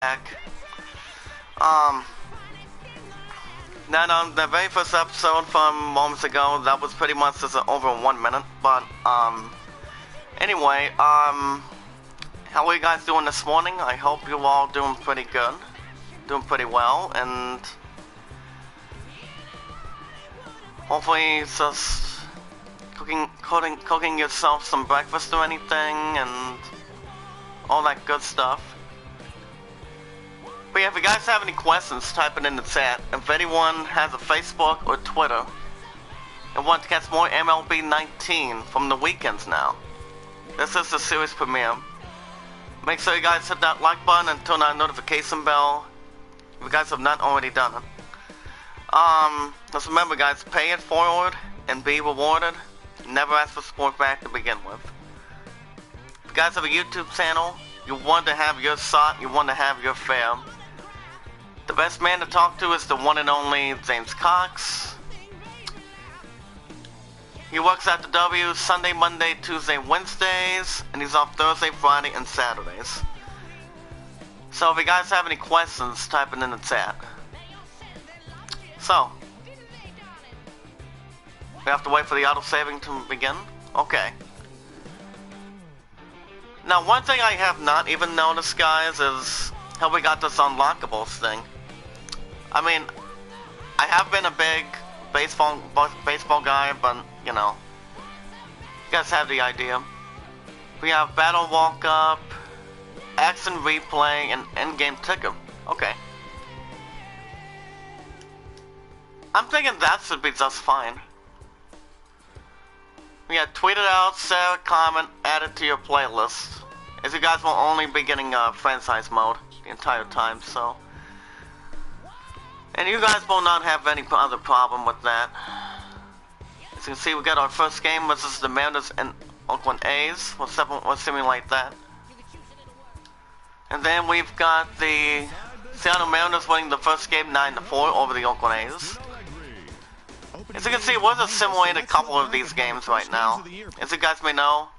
back. Um, Now, on the very first episode from moments ago, that was pretty much just over 1 minute. But anyway, how are you guys doing this morning? I hope you're all doing pretty good, doing pretty well, and hopefully just cooking yourself some breakfast or anything, and all that good stuff. But yeah, if you guys have any questions, type it in the chat. If anyone has a Facebook or Twitter and want to catch more MLB 19 from the weekends now, this is the series premiere. Make sure you guys hit that like button and turn on the notification bell if you guys have not already done it. Just remember guys, pay it forward and be rewarded. Never ask for support back to begin with. If you guys have a YouTube channel, you want to have your shot, you want to have your fare. The best man to talk to is the one and only James Cox. He works at the W Sunday, Monday, Tuesday, Wednesdays, and he's off Thursday, Friday, and Saturdays. So if you guys have any questions, type it in the chat. So, we have to wait for the auto-saving to begin? Okay. Now, one thing I have not even noticed, guys, is how we got this unlockables thing. I mean, I have been a big baseball guy, but, you know, you guys have the idea. We have Battle Walk-Up, Action Replay, and Endgame Ticker. Okay. I'm thinking that should be just fine. Yeah, tweet it out, share, comment, add it to your playlist. As you guys will only be getting franchise mode the entire time, so. And you guys will not have any other problem with that. As you can see, we got our first game, which is the Mariners and Oakland A's. We'll simulate that. And then we've got the Seattle Mariners winning the first game 9-4 over the Oakland A's. As you can see, we're just simulating a couple of these games right now. As you guys may know,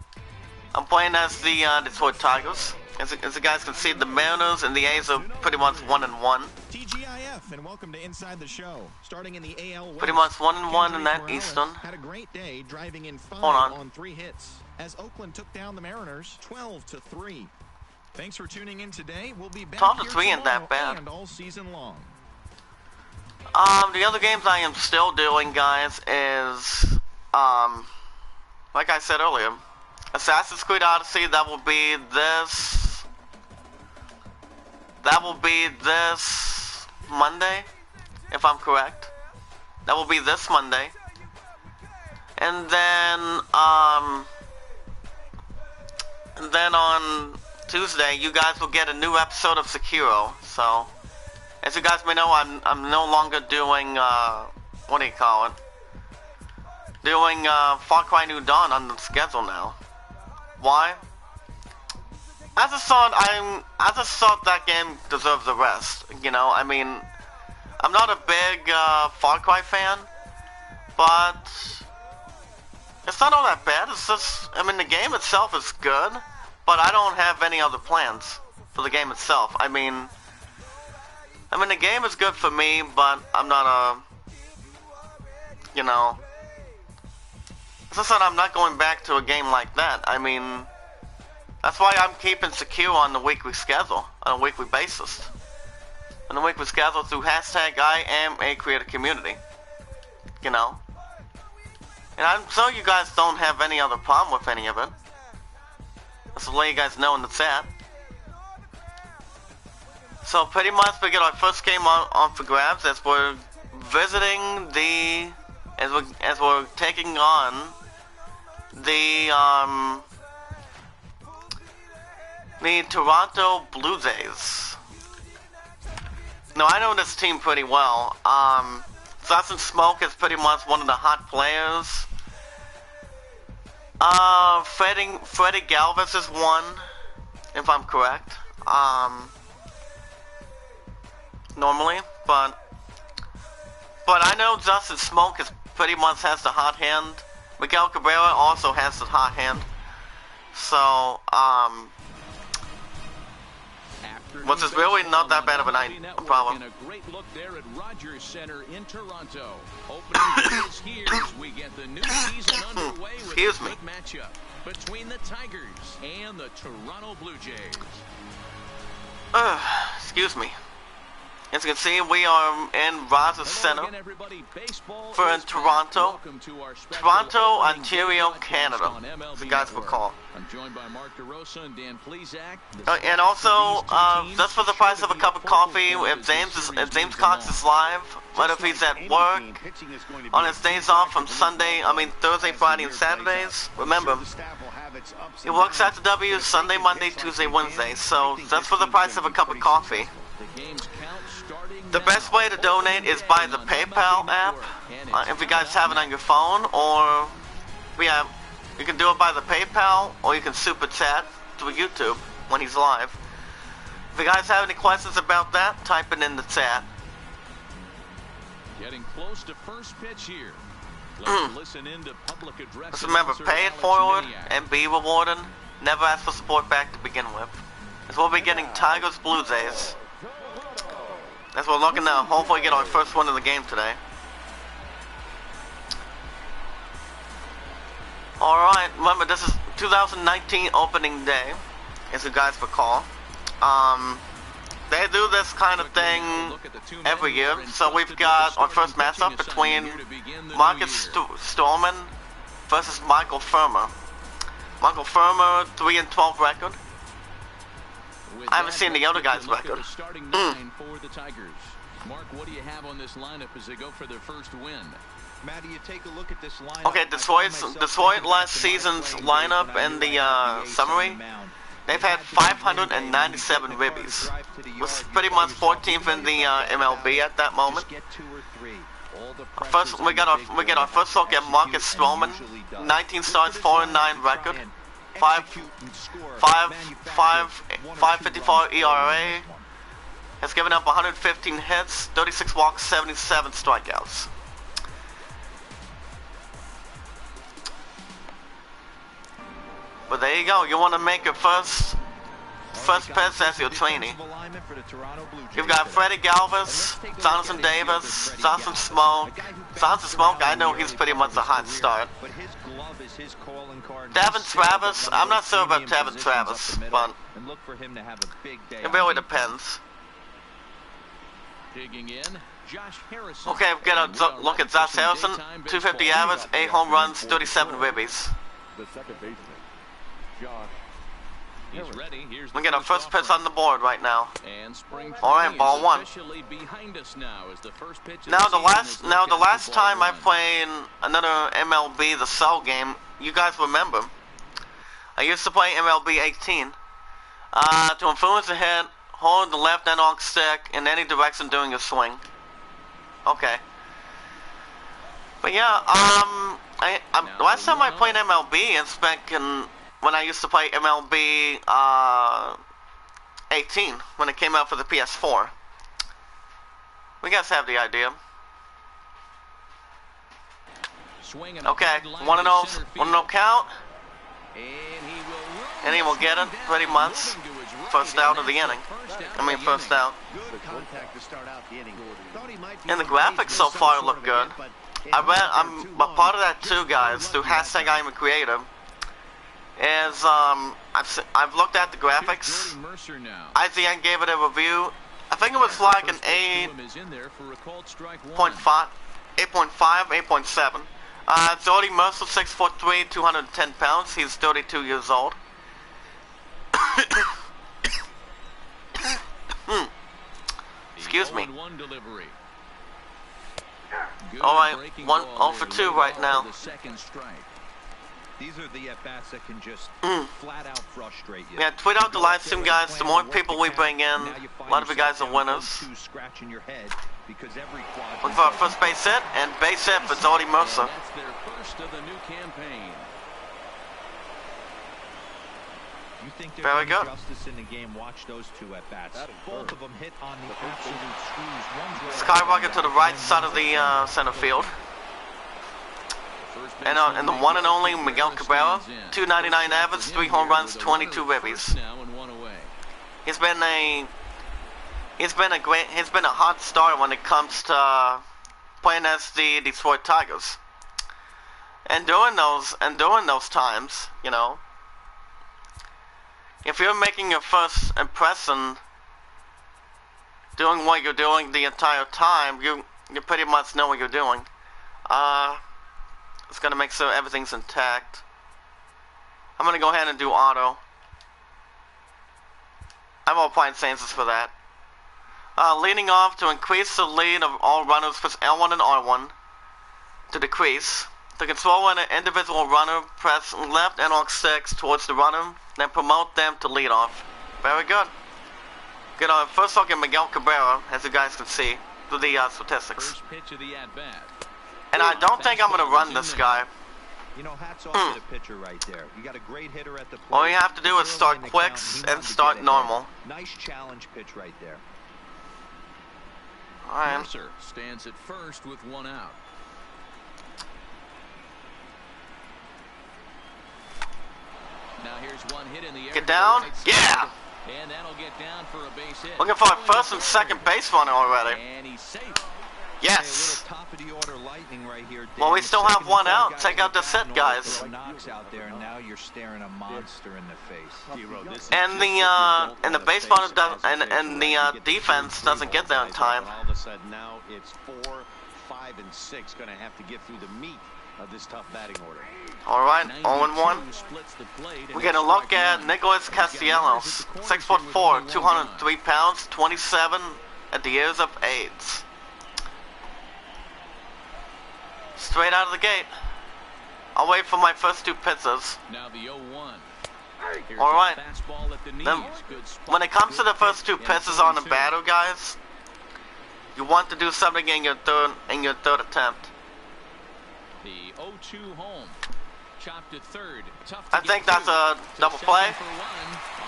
I'm playing as the Detroit Tigers. As you guys can see, the Mariners and the A's are pretty much 1-1. TGIF and welcome to Inside the Show. Starting in the AL West, pretty much 1-1 in that Eastern. Had a great day driving in 5 on 3 hits as Oakland took down the Mariners 12-3. Thanks for tuning in today. We'll be back 12-3 ain't that bad. And all season long. The other games I am still doing, guys, is like I said earlier, Assassin's Creed Odyssey. That will be this Monday, if I'm correct. That will be this Monday. And then on Tuesday, you guys will get a new episode of Sekiro. So, as you guys may know, I'm no longer doing what do you call it? Doing Far Cry New Dawn on the schedule now. Why? I just thought that game deserves a rest. You know, I mean, I'm not a big Far Cry fan, but it's not all that bad. It's just, I mean, the game itself is good, but I don't have any other plans for the game itself. I mean, the game is good for me, but I'm not a, you know, it's just that I'm not going back to a game like that. I mean, that's why I'm keeping Secure on the weekly schedule, on a weekly basis. On the weekly schedule through hashtag I am a creator community. You know? And I'm sure you guys don't have any other problem with any of it. Just to let you guys know in the chat. So pretty much we get our first game on for grabs as we're visiting the, as we're taking on the Toronto Blue Jays. Now I know this team pretty well. Justin Smoke is pretty much one of the hot players. Freddie Galvis is one, if I'm correct. Normally, but I know Justin Smoke is pretty much has the hot hand. Miguel Cabrera also has the hot hand. So, which is really not that bad of a problem. And a great look there at Rogers Center in Toronto. Opening is here as we get the new season underway with a good matchup between the Tigers and the Toronto Blue Jays. Excuse me. As you can see, we are in Rogers Center for in Toronto, Ontario, Canada. If you guys recall. I'm joined by Mark DeRosa and Dan Plesac. And also, just for the price of a cup of coffee, if James Cox is live, whether if he's at work, on his days off from Thursday, Friday, and Saturdays, remember, he works at the W Sunday, Monday, Tuesday, Wednesday. So that's for the price of a cup of coffee. The best way to donate is by the PayPal app, if you guys have it on your phone, or you can do it by the PayPal, or you can super chat through YouTube when he's live. If you guys have any questions about that, type it in the chat. Getting close to first pitch here. Let's listen into public address. Just remember, pay it forward and be rewarded. Never ask for support back to begin with. As we'll be getting Tigers Blue Jays. As we're looking to hopefully get our first win of the game today. Alright, remember this is 2019 opening day, as you guys recall. They do this kind of thing every year, so we've got our first matchup between Marcus Stroman versus Michael Firmer. Michael Firmer, 3-12 record. I haven't seen the other guy's record. Mark, what do you have on this lineup as they go for their first win? Matt, you take a look at this lineup. Okay, Detroit last season's lineup in the summary. They've had 597 ribbies. Was pretty much 14th in the MLB at that moment. First, we get our first look at Marcus Stroman. 19 starts, 4-9 record. 5.54 ERA. Has given up 115 hits, 36 walks, 77 strikeouts. But there you go. You want to make your first pitch as your trainee. You've got Freddie Galvis, Jonathan Davis, Jonathan Smoke. Jonathan Smoke, I know he's pretty much a hot start. Devin Travis, I'm not sure about Devin Travis, but it really depends. Okay, we've got a look at Josh Harrison, 250 average, 8 home runs, 37 ribbies. We get our first pitch on the board right now. Alright, ball one. Now the last time I played another MLB The Cell game, you guys remember, I used to play MLB 18. To influence the hit, hold the left analog stick in any direction during your swing. Okay. But yeah, the last time I played MLB, it's back in when I used to play MLB 18, when it came out for the PS4. We guys have the idea. Okay, 1-0 count. And he will get it pretty much. First out of the inning. First out. And the graphics so far look good. I'm a part of that too, guys, through hashtag I'm a creator. Is I've looked at the graphics. IGN gave it a review. I think it was like an 8.5, 8.7. Jordy Mercer, 6'3", 210 pounds. He's 32 years old. Excuse me. Alright, 1-0 for 2 right now. These are the at-bats that can just flat out frustrate you. Yeah, tweet out the live stream, guys. The more people we bring in, a lot of you guys are winners. Look for our first base hit, and base hit for Jordy Mercer. That's their first of the new campaign. You think very good. Justice in the game. Watch those two at bats. Both of them hit on the absolute screws. Skyrocket to the right side of the center field. And the one and only Miguel Cabrera, 299 average, 3 home runs, 22 ribbies. He's been a He's been a hot star when it comes to playing as the Detroit Tigers. And during those times, you know, if you're making your first impression doing what you're doing the entire time, you pretty much know what you're doing. It's gonna make sure everything's intact. I'm gonna go ahead and do auto. I will apply changes for that. Leading off, to increase the lead of all runners, press L1 and R1. To decrease, to control an individual runner, press left analog sticks towards the runner, then promote them to lead off. Very good. Good. First look at Miguel Cabrera, as you guys can see through the statistics. First pitch of the at-bat. And I don't think I'm going to run this guy. You know, hats off to the pitcher right there. You got a great hitter at the plate. All you have to do is start quicks and start normal. Nice challenge pitch right there. All right. Mercer stands at first with one out. Now here's one hit in the air. Get down. Yeah. And that'll get down for a base hit. Looking for a first and second base runner already. And he's safe. Yes. Hey, top of the order lightning right here. Well, we still have one out. Check out the set, guys. Knocks out there, and now you're staring a monster in the face. And the base runner does, and the defense doesn't get there in time. All of a sudden now it's 4, 5, and 6 going to have to get through the meat of this tough batting order. All right, 0-1. We're gonna look at Nicholas Castellanos, 6'4", 203 pounds, 27 at the years of AIDS. Straight out of the gate. I'll wait for my first two pitches. Now the 0-1. All right. Then, when it comes to the first two pitches on the batter, guys, you want to do something in your third attempt. The 0-2 home. Chopped to third. I think that's a double play.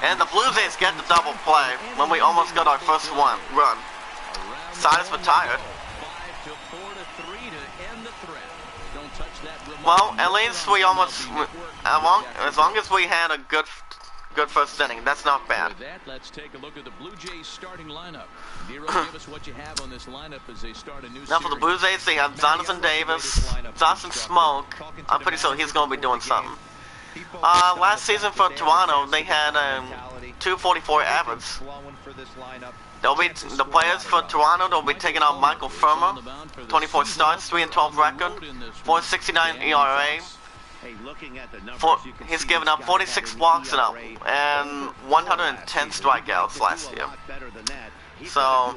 And the Blue Jays get the double play when we almost got our first run. Silas retired. Well, at least we almost, as long as we had a good first inning, that's not bad. With that, let's take a look at the Blue Jays starting lineup. Nero, give us what you have on this lineup as they start a new now for the Blue Jays, they have Jonathan Davis, Johnson Smoke. I'm pretty sure he's going to be doing something. Last season for Toronto, they had a 244 average. They'll be the players for Toronto. They'll be taking out Michael Firma, 24 starts, 3-12 record, 4.69 ERA. He's given up 46 walks and 110 strikeouts last year. So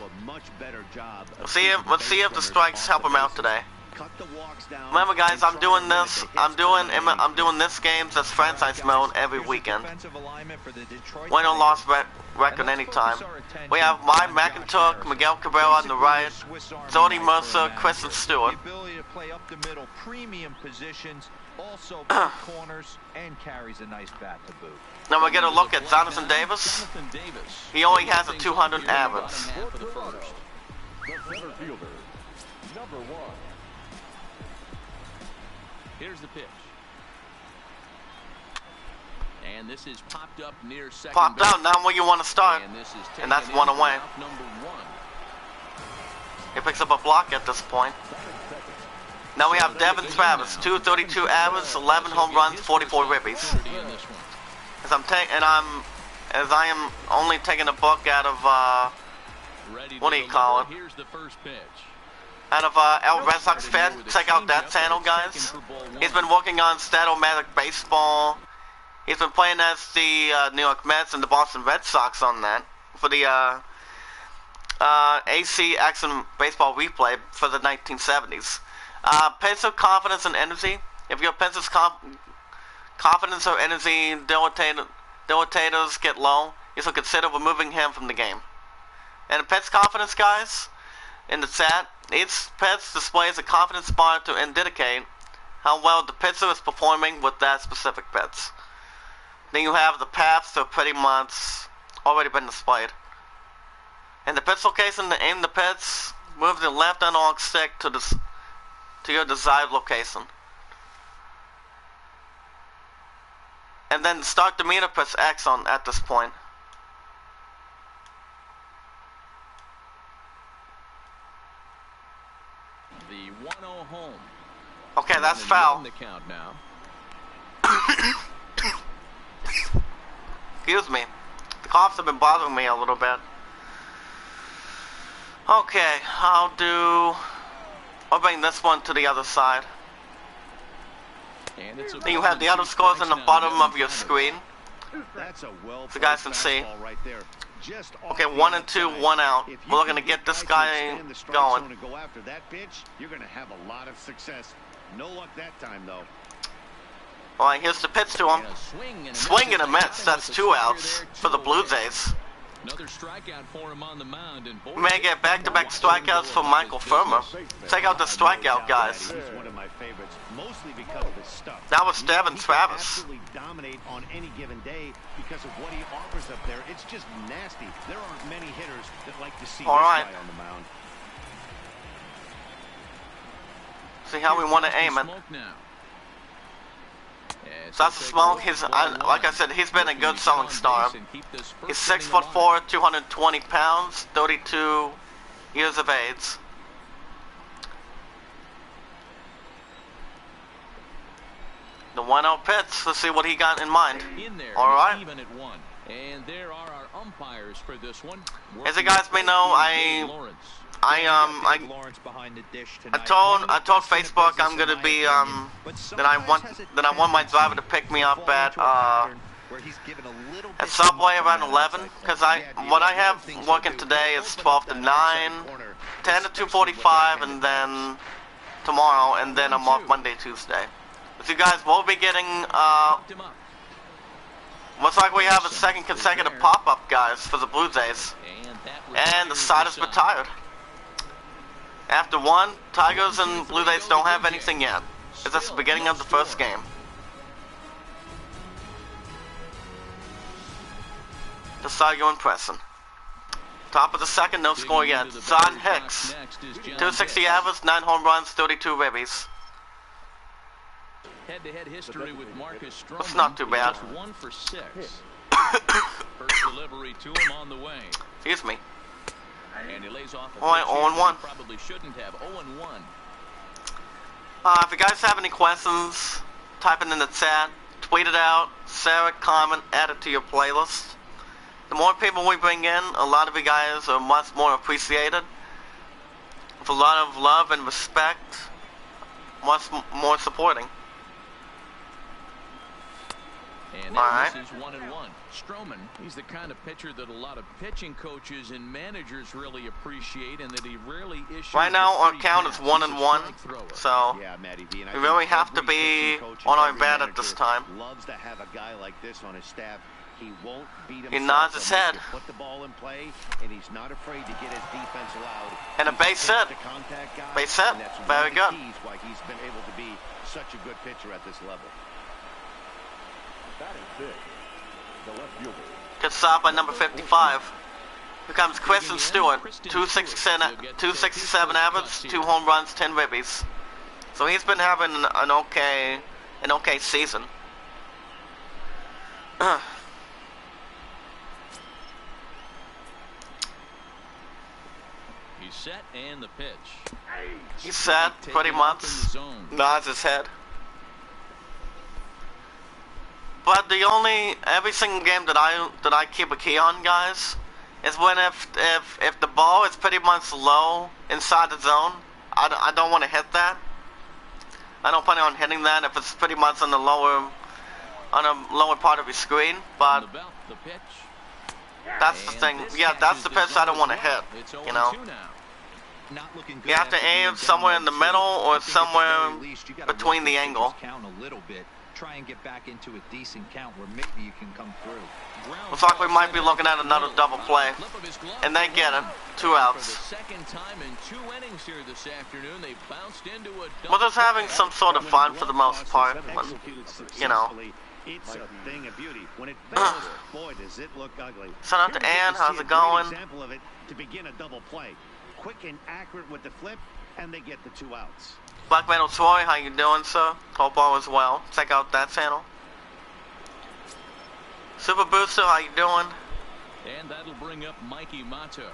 let's see if the strikes help him out today. Remember, guys, I'm doing this games as franchise mode every weekend. Win or loss record anytime. We have Mike McIntosh, Miguel Cabrera on the right, Jody Mercer, Kristen Stewart. Also corners and carries a nice bat to boot. Now we get a look at Jonathan Davis. He only has a 200 average. Here's the pitch. And this is popped up near second. Popped out, now where you want to start. And that's one away. He picks up a block at this point. Now we have Devin Travis, 232 average, 11 home runs, 44 ribbies. As I am only taking a book out of what do you call it? Here's the first pitch. Out of El Red Sox fan, check out that channel, guys. He's been working on Statomatic Baseball. He's been playing as the New York Mets and the Boston Red Sox on that for the AC Action Baseball Replay for the 1970s. Pitcher confidence and energy. If your pitcher's confidence or energy dilatators get low, you should consider removing him from the game. And pitch confidence, guys, in the chat, each pitch displays a confidence bar to indicate how well the pitcher is performing with that specific pitch. Then you have the paths that are pretty much already been displayed. In the pitch location, to aim the pitch, move the left analog stick to your desired location. And then start the meter, press X at this point. The 1-0 home. Okay, that's foul. The count now. Excuse me. The coughs have been bothering me a little bit. Okay, I'll bring this one to the other side. And it's Then you have the other scores in the bottom of your screen. That's a well, so you guys can see. Right there. Just okay, 1 and 2, 1 out. We're looking to get this guy going. To go after that pitch, you're going to have a lot of success. No luck that time, though. All right, here's the pitch to him. Swing and a miss. That's 2 outs for the Blue Jays. Another strikeout for him on the mound, and we may get back-to-back strikeouts for Michael Firmer. Check out the strikeout, guys. He's one of my favorites, mostly because of his stuff. That was Devin Travis. Absolutely dominate on any given day because of what he offers up there. It's just nasty. There aren't many hitters that like to see this guy on the mound. See how we want to aim it. So that's the smoke. Like I said, he's been a good selling star. He's 6'4", 220 pounds, 32 years of age. The 1-0 pitch. Let's see what he got in mind. All right. And there are our umpires for this one. As you guys may know, I told Facebook I'm gonna be that I want my driver to pick me up at Subway around 11, because what I have working today is 12 to 9, 10 to 2:45, and then tomorrow, and then I'm off Monday, Tuesday. So you guys will be getting looks like we have a second consecutive pop-up, guys, for the Blue Jays, and the side is retired. After 1, Tigers and Blue Jays don't have anything yet. It's just the beginning of the first game. Just saw you impressing. Top of the second, no score yet. Zon Hicks, 260 average, 9 home runs, 32 ribbies. Head-to-head history with Marcus Stroman. That's not too bad. 1 for 6. First delivery to him on the way. Excuse me. And he lays off a 0-1. Probably shouldn't have. 0-1. If you guys have any questions, type it in the chat, tweet it out, share it, comment, add it to your playlist. The more people we bring in, a lot of you guys are much more appreciated. With a lot of love and respect, much more supporting. And now this is 1-1. Stroman, he's the kind of pitcher that a lot of pitching coaches and managers really appreciate, and that he rarely issues. Right now our count is 1-1, so we really have to be on our bat at this time. Loves to have a guy like this on his staff. He won't beat himself. He nods his head. Put the ball in play, and he's not afraid to get his defense allowed. And a base hit. Base hit. Very good. That's why he's been able to be such a good pitcher at this level. Good stop by number 55. Here comes Kristen Stewart, 267 average, 2 home runs, 10 ribbies. So he's been having an okay season. He's set, and the pitch. He's set, pretty much. Nods his head. But every single game that I keep a key on, guys, is when if the ball is pretty much low inside the zone, I don't want to hit that. I don't plan on hitting that if it's pretty much on a lower part of your screen. But that's the thing. Yeah, that's the pitch I don't want to hit. You know, you have to aim somewhere in the middle or somewhere between the angle. Try and get back into a decent count where maybe you can come through. Looks like we might be looking at another double play. And they get it. 2 outs. Second time in 2 innings here this afternoon. They bounced into a Well, just having some sort of fun for the most part. But, you know. It's a thing of beauty. When it fails, boy, does it look ugly. Shout out to Ann. How's it going? Example of it to begin a double play. Quick and accurate with the flip, and they get the 2 outs. Black Metal Troy, how you doing, sir? Hope all is well. Check out that channel. Super Booster, how you doing? And that'll bring up Mikey Mato.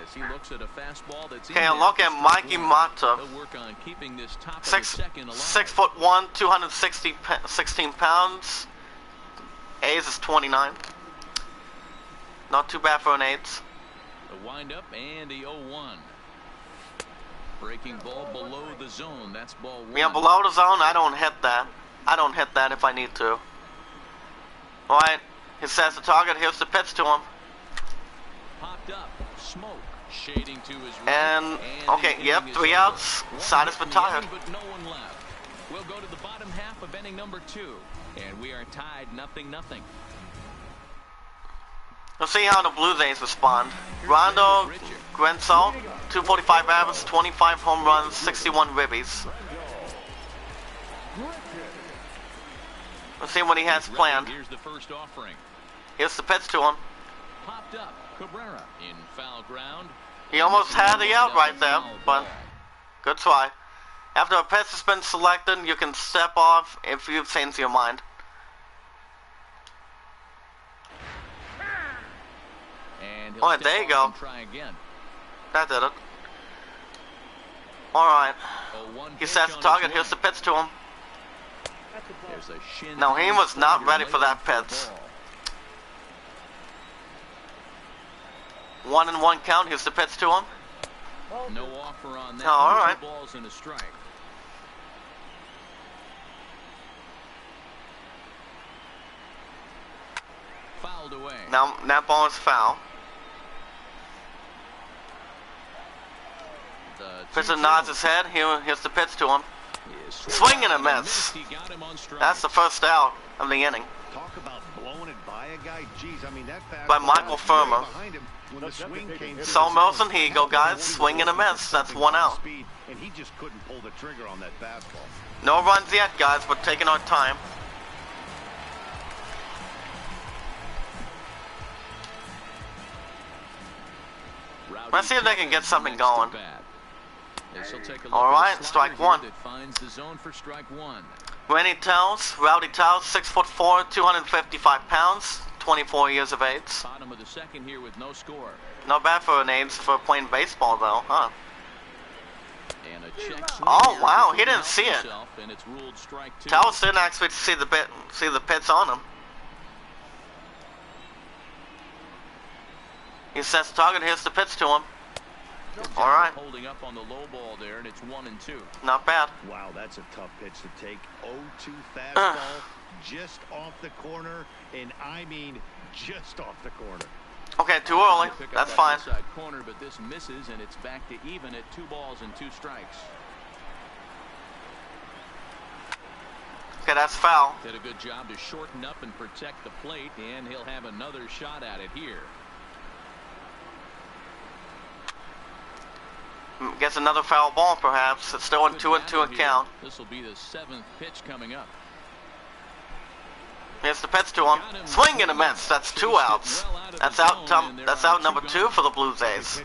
As he looks at a fastball that's Okay, look at Mikey Mata. He'll work on keeping this top of the Six, second alive. 6'1", 16 pounds. A's is 29. Not too bad for an 8. The windup and the 0-1. Breaking ball below the zone. That's ball 1. Yeah, below the zone, I don't hit that. I don't hit that if I need to. Alright, he says the target. Here's the pitch to him. Popped up. Smoke. Shading to his right. And okay, yep, 3 outs. Side is retired. But no one left. We'll go to the bottom half of inning number 2. And we are tied 0-0. We'll see how the Blue Jays respond. Rondo, Grenzel, 245 average, 25 home runs, 61 ribbies. We'll see what he has planned. Here's the first offering. Here's the pitch to him. Popped up. Cabrera in foul ground. He almost had the out right there, but good try. After a pitch has been selected, you can step off if you've changed your mind. And Alright, there you go. try again. That did it. Alright. 0-1 He sets the target. Here's the pitch to him. There's a shin No, he was not ready for that pitch. 1-1 count. Here's the pitch to him. No offer on that. Oh, all right. 2 balls and a strike. Fouled away. Now that ball is foul. Pitcher nods his head. Here's the pitch to him. Swing and a miss. That's the first out of the inning. Talk about blowing it by a guy. Jeez, I mean that By fastball Michael was Firma. way behind him when the swing came through. So Wilson, here you go, guys. Swing and a miss. That's 1 out. Speed, and he just couldn't pull the trigger on that fastball. No runs yet, guys. We're taking our time. Let's see if they can get something going. All right, strike 1. Rowdy Towles, 6'4", 255 pounds, 24 years of age. Bottom of the second here with no score. Not bad for an age for playing baseball, though, huh? And a check swing Oh here wow, to he didn't help see it. himself, and it's ruled strike 2. Towles didn't actually see the pitch on him. He sets the target. Here's the pitch to him. All right, Holding up on the low ball there, and it's 1-2. not bad. Wow, that's a tough pitch to take. 0-2 fastball, just off the corner, and I mean just off the corner. Okay, too early. Pick up That's that fine. inside corner, but this misses, and it's back to even at 2 balls and 2 strikes. Okay, that's foul. Did a good job to shorten up and protect the plate, and he'll have another shot at it here. Gets another foul ball, perhaps. It's still in 2-2 count. This will be the 7th pitch coming up. Here's the pitch to him. Swing and a miss. That's 2 outs. That's out number 2 for the Blue Jays.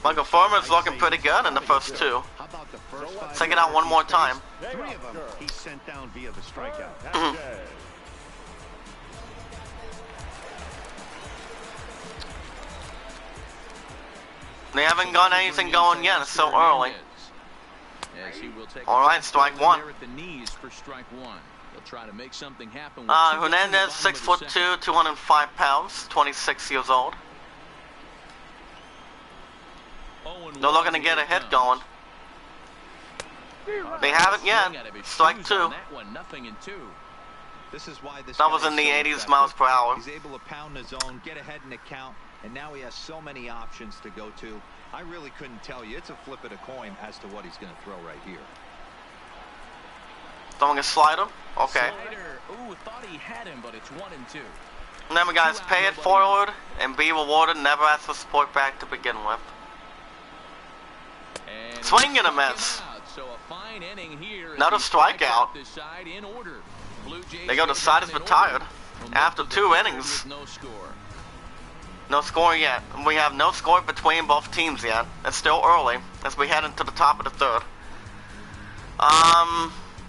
Michael Firma's looking pretty good in the first 2. How about the first 5? Check it out one more time. 3 of them he sent down via the strikeout. They haven't got anything going yet. It's so early. All right, strike 1. At the knees for strike 1. He'll try to make something happen. Hernandez, 6'2", 205 pounds, 26 years old. They're looking to get a hit going. They haven't yet. Strike 2. This is why this That was guy in is the so 80s effective. miles per hour. He's able to pound the zone, get ahead in the count, and now he has so many options to go to. I really couldn't tell you. It's a flip of the coin as to what he's going to throw right here. Throwing a slider. Okay. Ooh, thought he had him, but it's 1-2. Remember, guys, pay it forward and be rewarded. Never ask for support back to begin with. And Swing and a miss. So a fine inning here. Not a strikeout. They go to side is retired after 2 innings. No score. No score yet. We have no score between both teams yet. It's still early as we head into the top of the 3rd.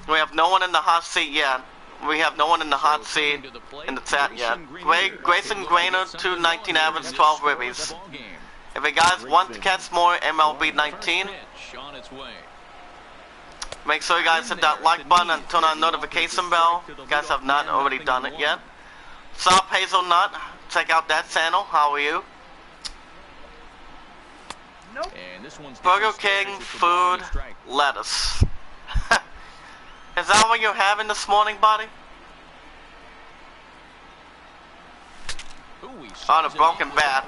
We have no one in the hot seat yet. We have no one in the hot seat in the chat yet. Grayson Grainer, 219 average, 12 ribbies. If you guys want to catch more MLB 19, On its way. make sure you guys hit that like button and turn on notification bell. If you guys have not already done it yet. Sup Hazelnut, check out that channel. How are you? And this one's Burger King, food, lettuce. Is that what you're having this morning, buddy? On a broken bat.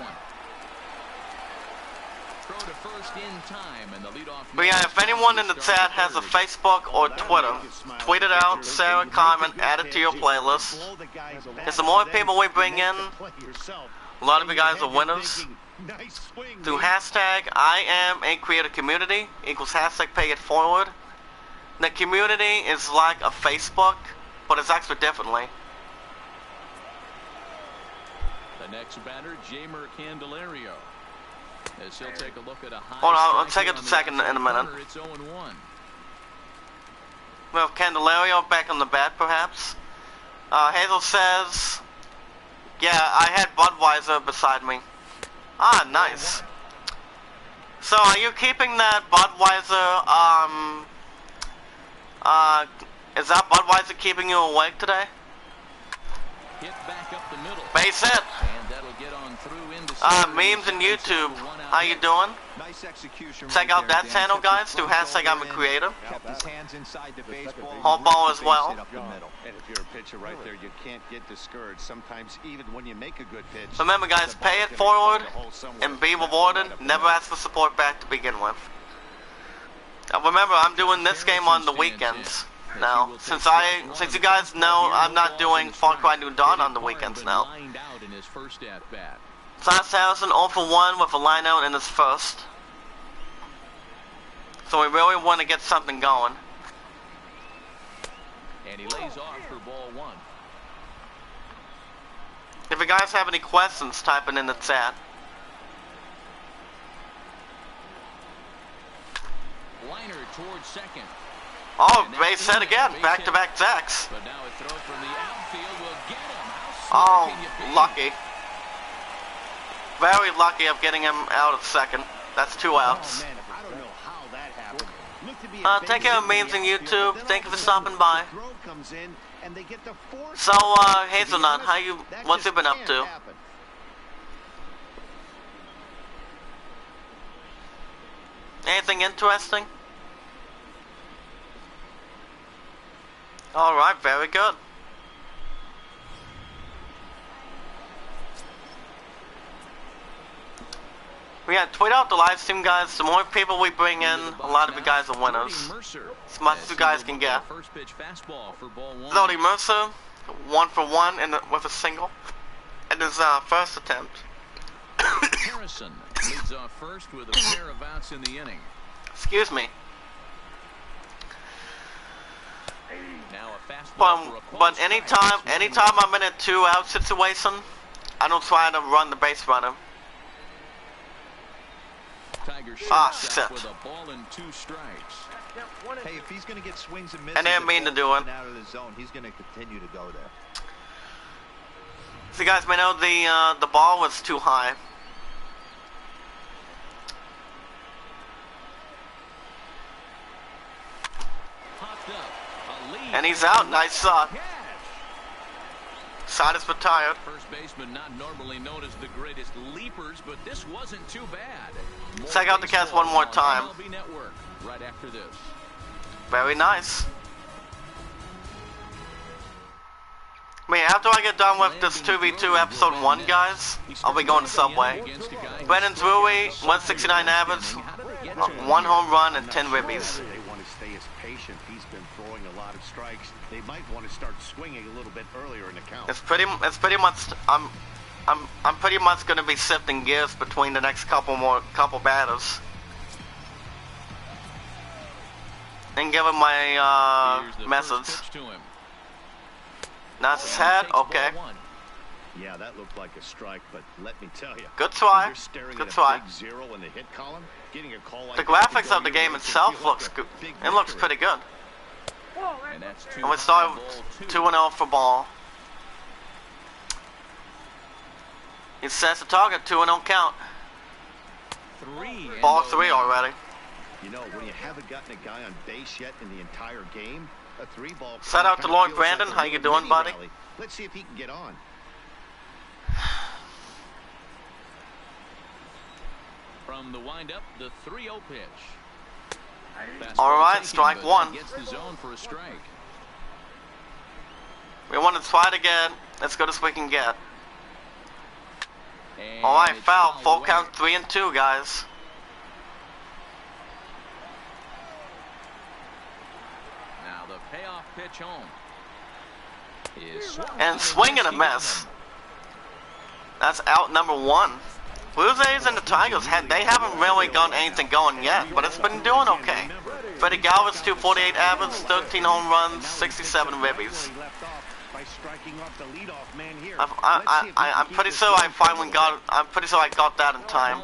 But yeah, if anyone in the chat has a Facebook or Twitter, tweet it out, share a comment, add it to your playlist. Because the more people we bring in, a lot of you guys are winners. Through hashtag I am a creator community equals hashtag pay it forward. The community is like a Facebook, but it's actually differently. The next batter, Jamer Candelario. As he'll take a look at a high. Hold on, I'll take it a second in a minute. It's 0-1. We have Candelario back on the bat, perhaps. Hazel says, yeah, I had Budweiser beside me. Ah, nice. So, are you keeping that Budweiser, is that Budweiser keeping you awake today? Hit back up the middle. Base hit. And that'll get on through into Memes and YouTube. How you doing? Nice execution. Check out that channel, guys. Do hashtag I'm a creator. Kept his hands inside the baseball. Home ball as well. And if you're a pitcher right there, you can't get discouraged. Sometimes even when you make a good pitch. Remember, guys, pay it forward and be rewarded. Never ask for support back to begin with. Remember, I'm doing this game on the weekends now. Since you guys know, I'm not doing Far Cry New Dawn on the weekends now. Josh Harrison 0 for 1 with a line out in his first. So we really want to get something going. And he lays off for ball 1. If you guys have any questions, type it in the chat. Liner towards second. Oh, base hit again. Back-to-back jacks. But now a throw from the outfield will get him. Oh, lucky. Very lucky of getting him out at second. That's 2 outs. Oh, man, I don't know how that happened. Take care of memes and YouTube. Thank you for stopping by. So, Hazelnut, what's you been up to? Anything interesting? Alright, very good. Yeah, tweet out the live stream, guys. The more people we bring in, a lot of you guys are winners. As much as you guys can get. Zodi Mercer, 1 for 1 with a single in his first attempt. Harrison leads off first with a pair of outs in the inning. Excuse me. Now a fastball but anytime I'm in a 2-out situation, I don't try to run the base runner. Shit. With a ball and 2 strikes. Hey, if he's going to get swings and misses, I didn't mean to do it. Out of the zone, he's going to continue to go there. So you guys may know the ball was too high. And he's out. Nice shot. Side is retired. First baseman not normally known as the greatest leapers, but this wasn't too bad. Check out the cast one more time. MLB Network right after this. Very nice. I mean, after I get done with this 2v2 episode 1, guys, I'll be going to Subway. Brennan Drury, 169 average, 1 home run and 10 ribbies. They want to stay as patient. He's been throwing a lot of strikes. They might want to start swinging a little bit earlier in the count. It's pretty much. I'm pretty much going to be shifting gears between the next couple batters. And give him my message. That's his head. Okay. Yeah, that looked like a strike, but let me tell you. Good try. Good try. Big 0 in the hit column, getting a call like the graphics of the game itself looks good. It looks pretty good. And we start 2-0 for ball. It sets the target 2-0 count. Ball 3 already. You know, when you haven't gotten a guy on base yet in the entire game, a 3-ball. Shout out to Lord Brandon. How you doing, buddy? Let's see if he can get on. From the windup, the 3-0 pitch. All right, strike 1. Gets the zone for a strike. We want to try it again. Let's go as we can get. All right, foul. Full count 3-2, guys. Now the payoff pitch home. And swing and a miss. That's out number 1. Blue Jays and the Tigers, they haven't really got anything going yet, but it's been doing okay. Freddie Galvis, 248 average, 13 home runs, 67 ribbies. I'm pretty sure I finally got. I'm pretty sure I got that in time.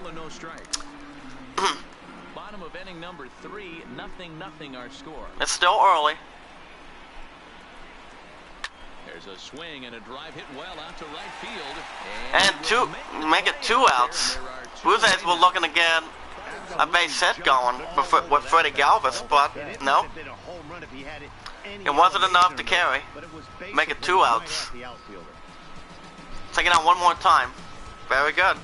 Bottom of inning number 3, 0-0 our score. It's still early. There's a swing and a drive hit well out to right field. And make it 2 outs. Blue Jays were looking to get a base hit going with Freddie Galvis, but no. It wasn't enough to carry. Make it 2 outs. Take it out one more time. Very good.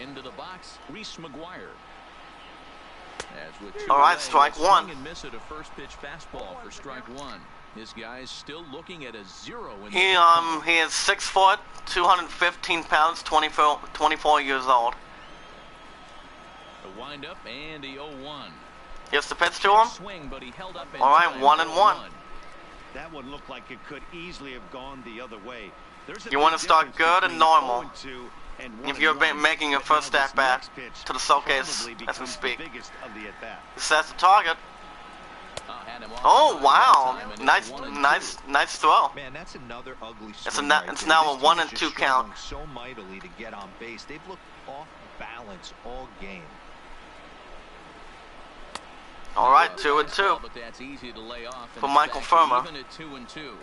Into the box, Reese McGuire. All right, strike 1. And miss at a first pitch fastball for strike 1. This guy's still looking at a 0 in he is 6 foot, 215 pounds, 24 years old. The windup and the 0-1. Here's the pitch to him. Swing, but he held up. All right, 1-1. That one looked like it could easily have gone the other way. You want to start good and normal. If you're making your first step back to the showcase as we speak. Sets the target. Oh wow! Nice throw. Man, that's another ugly it's now a 1 and 2 count. So mightily to get on base. They've looked off balance all game. All right, 2 and 2 but that's easy to lay off for Michael Firma. Even at 2 and 2.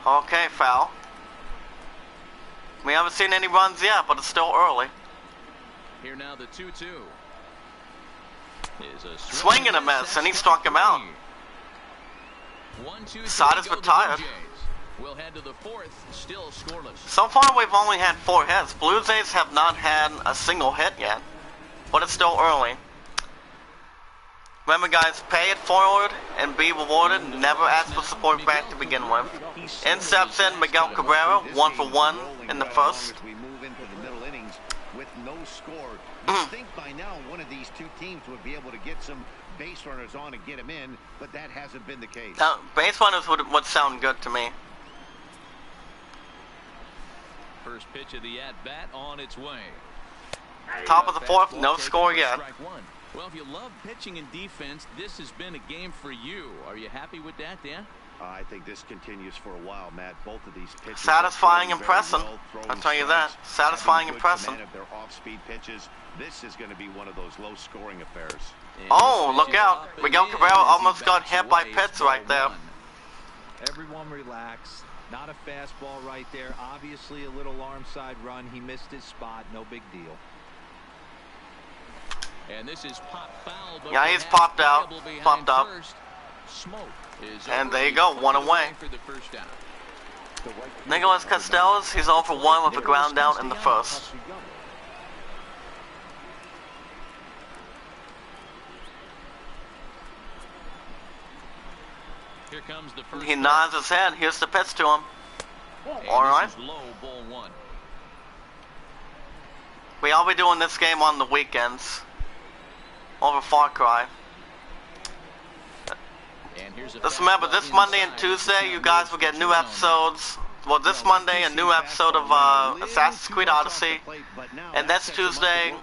Okay, foul. We haven't seen any runs yet, but it's still early. Here now the 2-2. Is a swing and a miss, and he struck him out. 1-2. Side is retired. We'll head to the 4th, still scoreless. So far, we've only had 4 hits. Blue Jays have not had a single hit yet, but it's still early. Remember, guys, pay it forward and be rewarded. Never ask for support back to begin with. In steps in Miguel Cabrera, 1 for 1 in the first. We move into the middle innings with no score. You'd think by now one of these 2 teams would be able to get some base runners on and get them in, but that hasn't been the case. Now, base runners would sound good to me. First pitch of the at-bat on its way. Top of the 4th, no score yet. Well, if you love pitching and defense, this has been a game for you. Are you happy with that, Dan? I think this continues for a while, Matt. Both of these pitches satisfying, impressive. I'll tell you that. Satisfying, impressive. Their off-speed pitches. This is going to be one of those low-scoring affairs. Oh, look out! Miguel Cabrera almost got hit by Pitts right there. Everyone relax. Not a fastball right there. Obviously, a little arm side run. He missed his spot. No big deal. And this is pop foul, but yeah, he's popped out, popped up. And there you go, 1 away. Nicholas Castells, he's 0 for 1 with a ground out in the first. Here comes the first. He nods his head. Here's the pitch to him. All right. Low, ball 1. I'll be doing this game on the weekends. Over Far Cry. Just remember, this Monday and Tuesday, you guys will get new episodes. Well, this Monday, a new episode of Assassin's Creed Odyssey. And next Tuesday,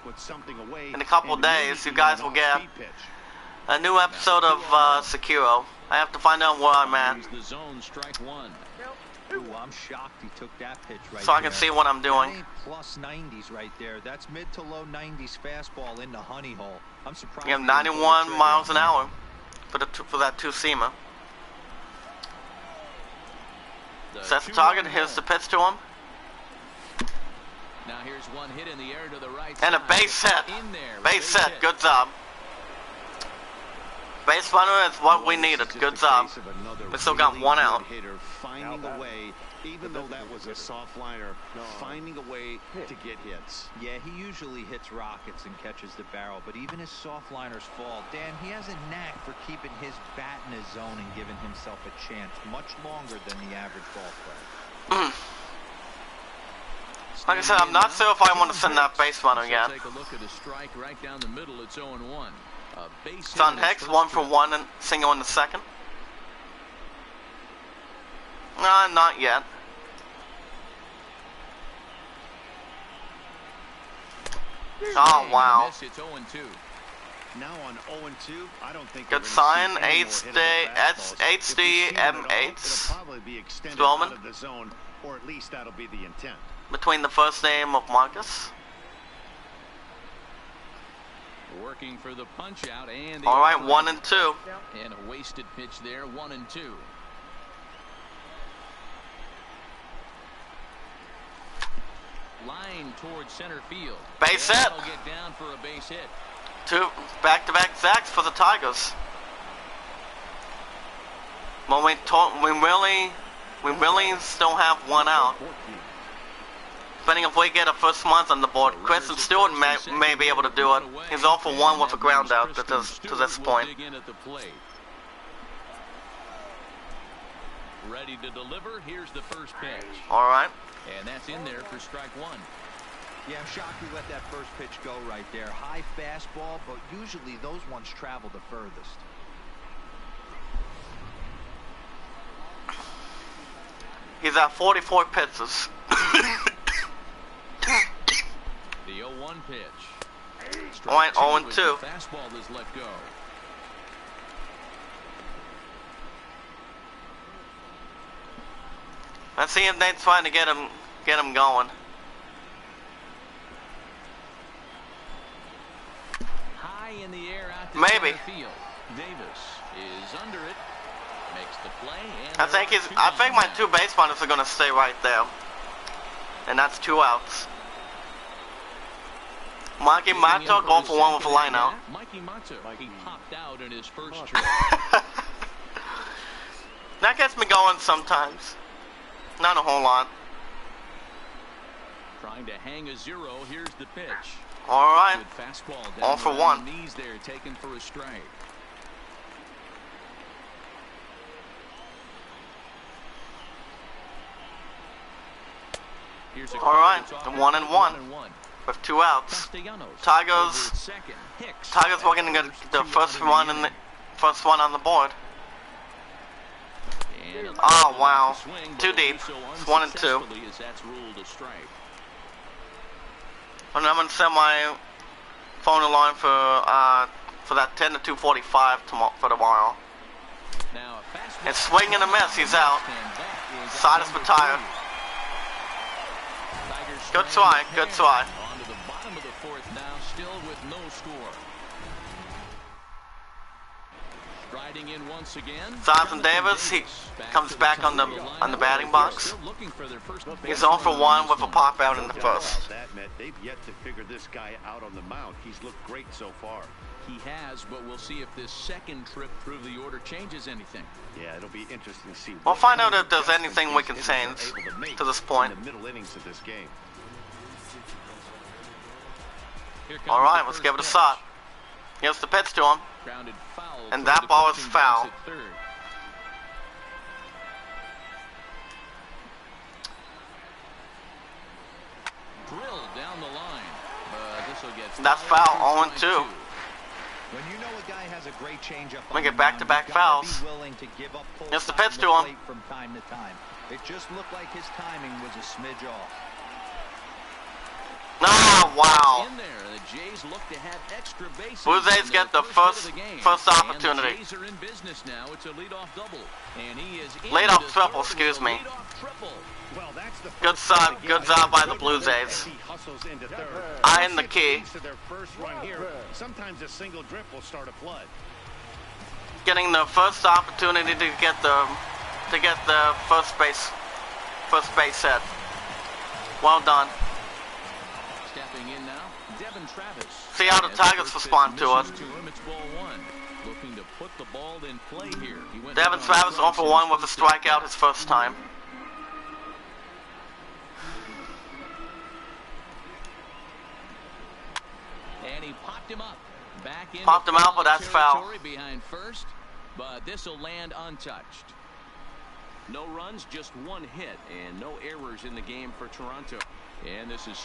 in a couple of days, you guys will get a new episode of Sekiro. I have to find out where I'm at. Ooh, I'm shocked he took that pitch right so I can see what I'm doing. Plus 90s right there. That's mid to low 90s fastball in the honey hole. I'm surprised. You have 91 miles an hour. for that two-seamer. Sets the target. Here's the pitch to him. Now here's one hit in the air to the right and a side. base hit. In there, Base hit. Good job. Base runner is what we needed. Good job. We still got one out. Finding a way, even though that was a soft liner, finding a way to get hits. Yeah, he usually hits rockets and catches the barrel, but even his soft liners fall. Dan, he has a knack for keeping his bat in his zone and giving himself a chance much longer than the average ball player. Like I said, I'm not sure if I want to send that base runner yet. Take a look at a strike right down the middle. It's 0-1. Son Hicks, 1 for 1 and single in the second. Not yet. Oh, wow. It's 0-2. Now on 0-2, I don't think good sign. 8th day, HD, M8. It'll probably be extended Strowman. out of the zone, or at least that'll be the intent. Between the first name of Marcus. Working for the punch out and all right, 1 and 2. And a wasted pitch there, 1 and 2. Line towards center field. Base hit. He'll get down for a base hit. 2 back-to-back sacks for the Tigers. Well, we really still have one out. Depending if we get a first month on the board, Chris and Stewart may be able to do it. He's 0 for 1 with a ground out to this point. Ready to deliver. Here's the first pitch. All right. And that's in there for strike 1. Yeah, I'm shocked he let that first pitch go right there. High fastball, but usually those ones travel the furthest. He's at 44 pitches. The 0-1 pitch. All right, 0-2. Fastball is let go. Let's see if they're trying to get him going. High in the air out to maybe. center field. Davis is under it. Makes the play. And I think my 2 base runners are going to stay right there. And that's 2 outs. Mikey Mato going for 1 with a line out. Mikey Mato, he popped out in his first trip. That gets me going sometimes. Not a whole lot. Trying to hang a 0. Here's the pitch. All right. Good fastball down 0 for 1. the knees there, taken for a strike. All right, 1 and 1 with 2 outs. Tigers looking to get the first one on the board. Oh wow, too deep. It's 1 and 2. And I'm gonna set my phone alarm for that 10 to 2:45 for tomorrow. It's swing and a miss. He's out. Side is retired. Good try, good try. On to the bottom of the 4th now, still with no score. Striding in once again. Jonathan Davis, he comes back on the batting box. He's 0 for 1 with a pop out in the first. They've yet to figure this guy out on the mound. He's looked great so far. He has, but we'll see if this second trip through the order changes anything. Yeah, it'll be interesting to see. We'll find out if there's anything we can change to this point. In the middle innings of this game. All right, let's give it a shot. Here's the pitch to him. And that ball is foul. Drilled down the line. That's foul, 0-2. When you know a guy has a great changeup, we get back-to-back fouls. Here's the pitch to him. From time to time. It just looked like his timing was a smidge off. Oh, wow. In there, the Jays look to have extra bases. Blue Jays get the first opportunity. And the Jays are in business now. It's a leadoff double. And he is leadoff triple, excuse me. Well, that's the good job by the Blue Jays. He hustles into third. Eyeing the key. To their first run here. Sometimes a single drip will start a flood. getting the first opportunity to get the first base hit. Well done. Stepping in now, Devin Travis. See how the Tigers respond to it. It's ball one. Looking to put the ball in play here. Devin Travis 0 for 1 with a strikeout his first time. And he popped him up. Popped him out, but that's foul. Behind first, but this will land untouched. No runs, just one hit, and no errors in the game for Toronto. And this is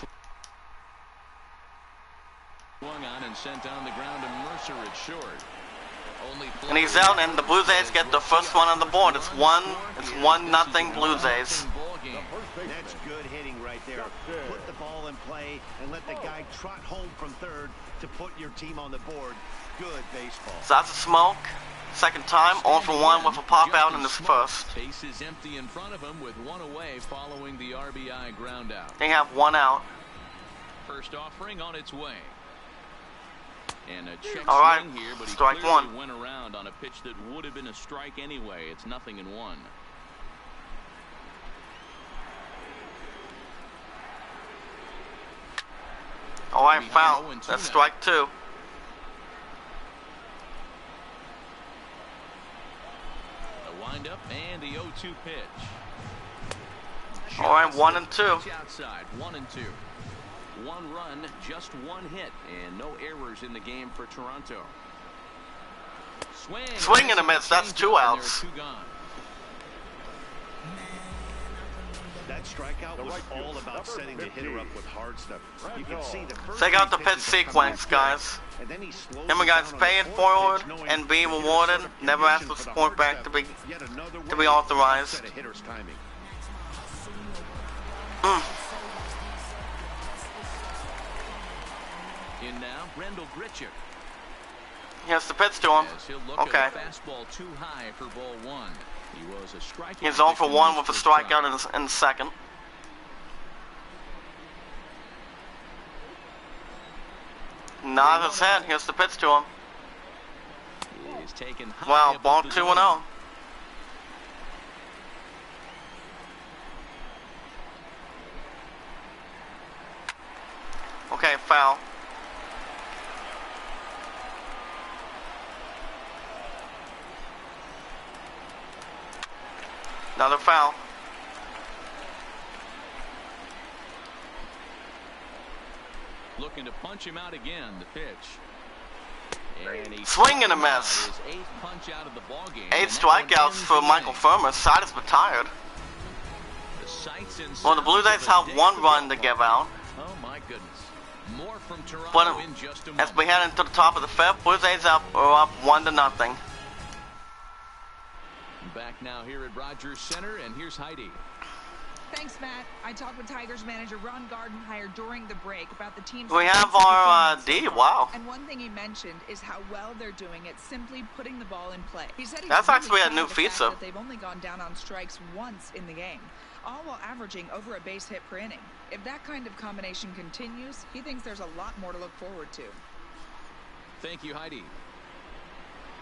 swung on and sent down the ground to Mercer at short. And he's out, and the Blue Jays get the first one on the board. It's 1-0 Blue Jays. That's good hitting right there. Put the ball in play and let the guy trot home from third to put your team on the board. Good baseball. So that's a smoke. Second time, 0 for 1 with a pop out in his first. Base is empty in front of him with one away following the RBI ground out. They have one out. First offering on its way. And a check swing here, but he strike clearly one. went around on a pitch that would have been a strike anyway. It's 0-1. All right, foul. That's strike 2. The windup and the 0-2 pitch. All right, 1 and 2. Outside, 1 and 2. One run, just one hit, and no errors in the game for Toronto. Swing and a miss. That's 2 outs. That strikeout was all about setting the hitter up with hard stuff. You can see the first Check out the pitch sequence, guys. Remember, guys, pay it forward and be rewarded. Never ask for support back to be authorized. In now, Rendell Gritchick. Here's the pitch to him. Okay. Fastball too high for ball one. He was a strikeout. He's 0 for 1 with a strikeout in the second. Nod his head. Here's the pitch to him. Wow, ball 2-0. Okay, foul. Another foul. Looking to punch him out again, the pitch. And swing and a miss. 8 strikeouts for Michael Firmus. Side is retired. Well, the Blue Jays have 1 run to give out. Oh my goodness. More from Toronto But in just a as moment. we head into the top of the 5th, Blue Jays are up 1-0. Back now here at Rogers Center, and here's Heidi. Thanks, Matt. I talked with Tigers manager Ron Gardenhire during the break about the team's... We have our D, wow. And one thing he mentioned is how well they're doing at simply putting the ball in play. He said that's actually a new feature. That they've only gone down on strikes once in the game, all while averaging over a base hit per inning. If that kind of combination continues, he thinks there's a lot more to look forward to. Thank you, Heidi.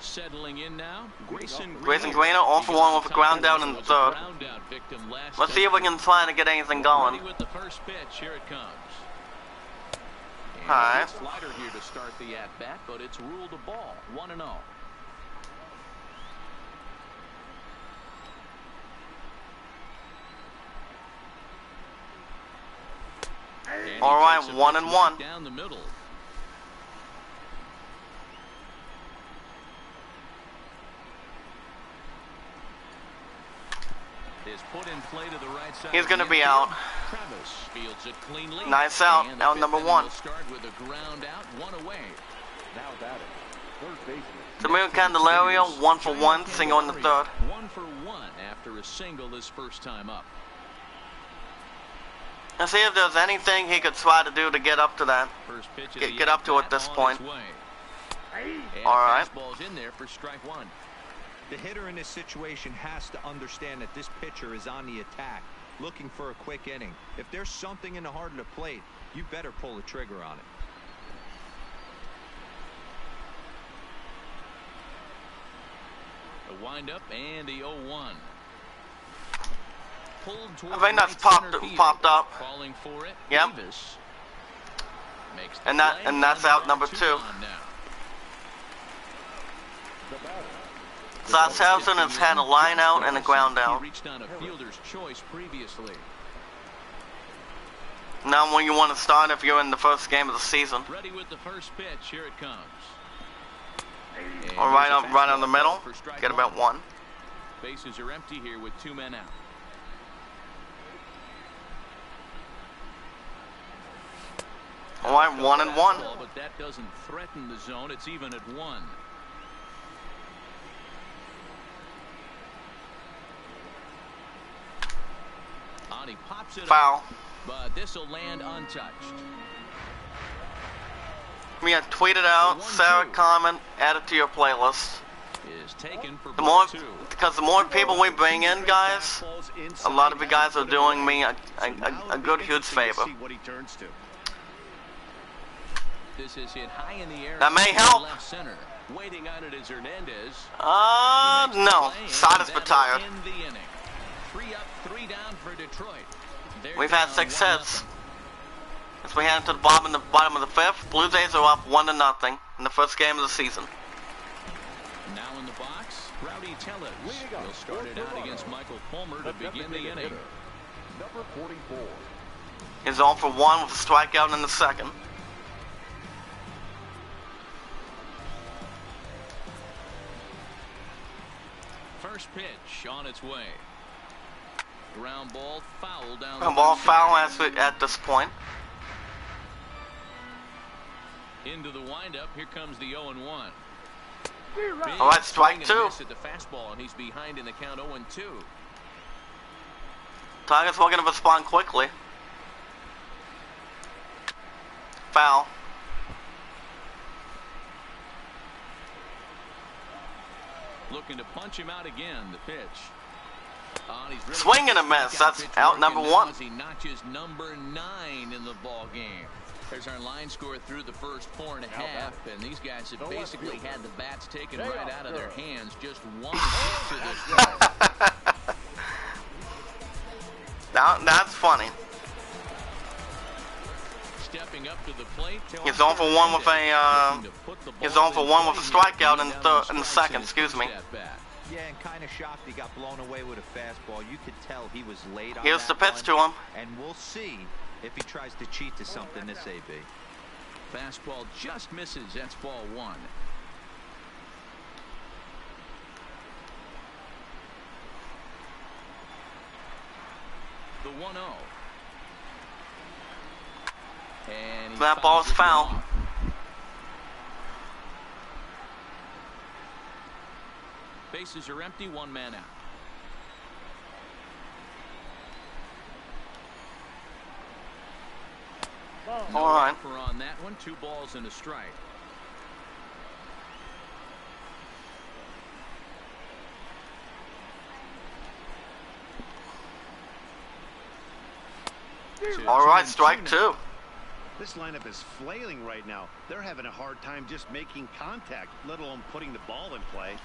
Settling in now, Grayson Grayner 0 for 1 with a ground out in the third. Let's see if we can try to get anything going. With the first pitch, here it comes. Alright. Slider here to start the at-bat, but it's ruled a ball, 1-0. Alright, 1-1. Down the middle. Is put in play to the right side. He's going to be out. Travis fields it cleanly. Nice out. Out number 1. Start with a ground out, 1 away. Now batting, third baseman. Samir Candelario 1 for 1, single in the third. 1 for 1 after a single his first time up. Let's see if there's anything he could try to do to get up to that. First pitch Get up to it this point. All right. Fastball's in there for strike 1. The hitter in this situation has to understand that this pitcher is on the attack, looking for a quick inning. If there's something in the heart of the plate, you better pull the trigger on it. windup and the 0-1. I think that's popped up. Calling for it. Yep. Davis makes And that's out number 2. Sasshausen has had a line out and a ground out. He reached on a fielder's choice previously. Now when you want to start if you're in the first game of the season. Ready with the first pitch. Here it comes. Or right on the middle. Get about 1. Bases are empty here with 2 men out. All right, 1-1. But that doesn't threaten the zone. It's even at 1. He pops it Foul. Up, but this will land untouched. We have tweeted out, Sarah, comment, add it to your playlist. Is taken for because the more people we bring in, guys, a lot of you guys are doing me a good, huge favor. This is hit high in the air. That may help. Left center. Waiting on it is Hernandez. No. Side is retired. In the inning. 3 up, 3 down for Detroit. We've had 6 hits. As we head into the bottom of the 5th, Blue Jays are up 1-0 in the first game of the season. Now in the box, Rowdy Tellez. He'll start it out against Michael Fulmer to begin the inning. Number 44. He's 0 for 1 with a strikeout in the 2nd. First pitch on its way. Ground ball foul down. Ground ball foul at this point. Into the windup. Here comes the 0-1. All right, strike 2. At the fastball, and he's behind in the count 0-2. Tigers looking to respond quickly. Foul. Looking to punch him out again. The pitch. Really swing and a miss. That's out number 1. He notches number 9 in the ball game. There's our line score through the first 4.5, and these guys have basically had the bats taken right out of their hands. Just 1 hit to this. That's funny. Stepping up to the plate. He's 0 for 1 with a he's 0 for 1 with a strikeout in the 2nd. Excuse me. Yeah, and kind of shocked he got blown away with a fastball. You could tell he was late on Here's the that pitch one, to him. and we'll see if he tries to cheat to something this AB. Fastball just misses. That's ball 1. The 1-0. And that ball is foul. Bases are empty. 1 man out. All right. On that one, 2 balls and a strike. All right, strike 2. This lineup is flailing right now. They're having a hard time just making contact, let alone putting the ball in play.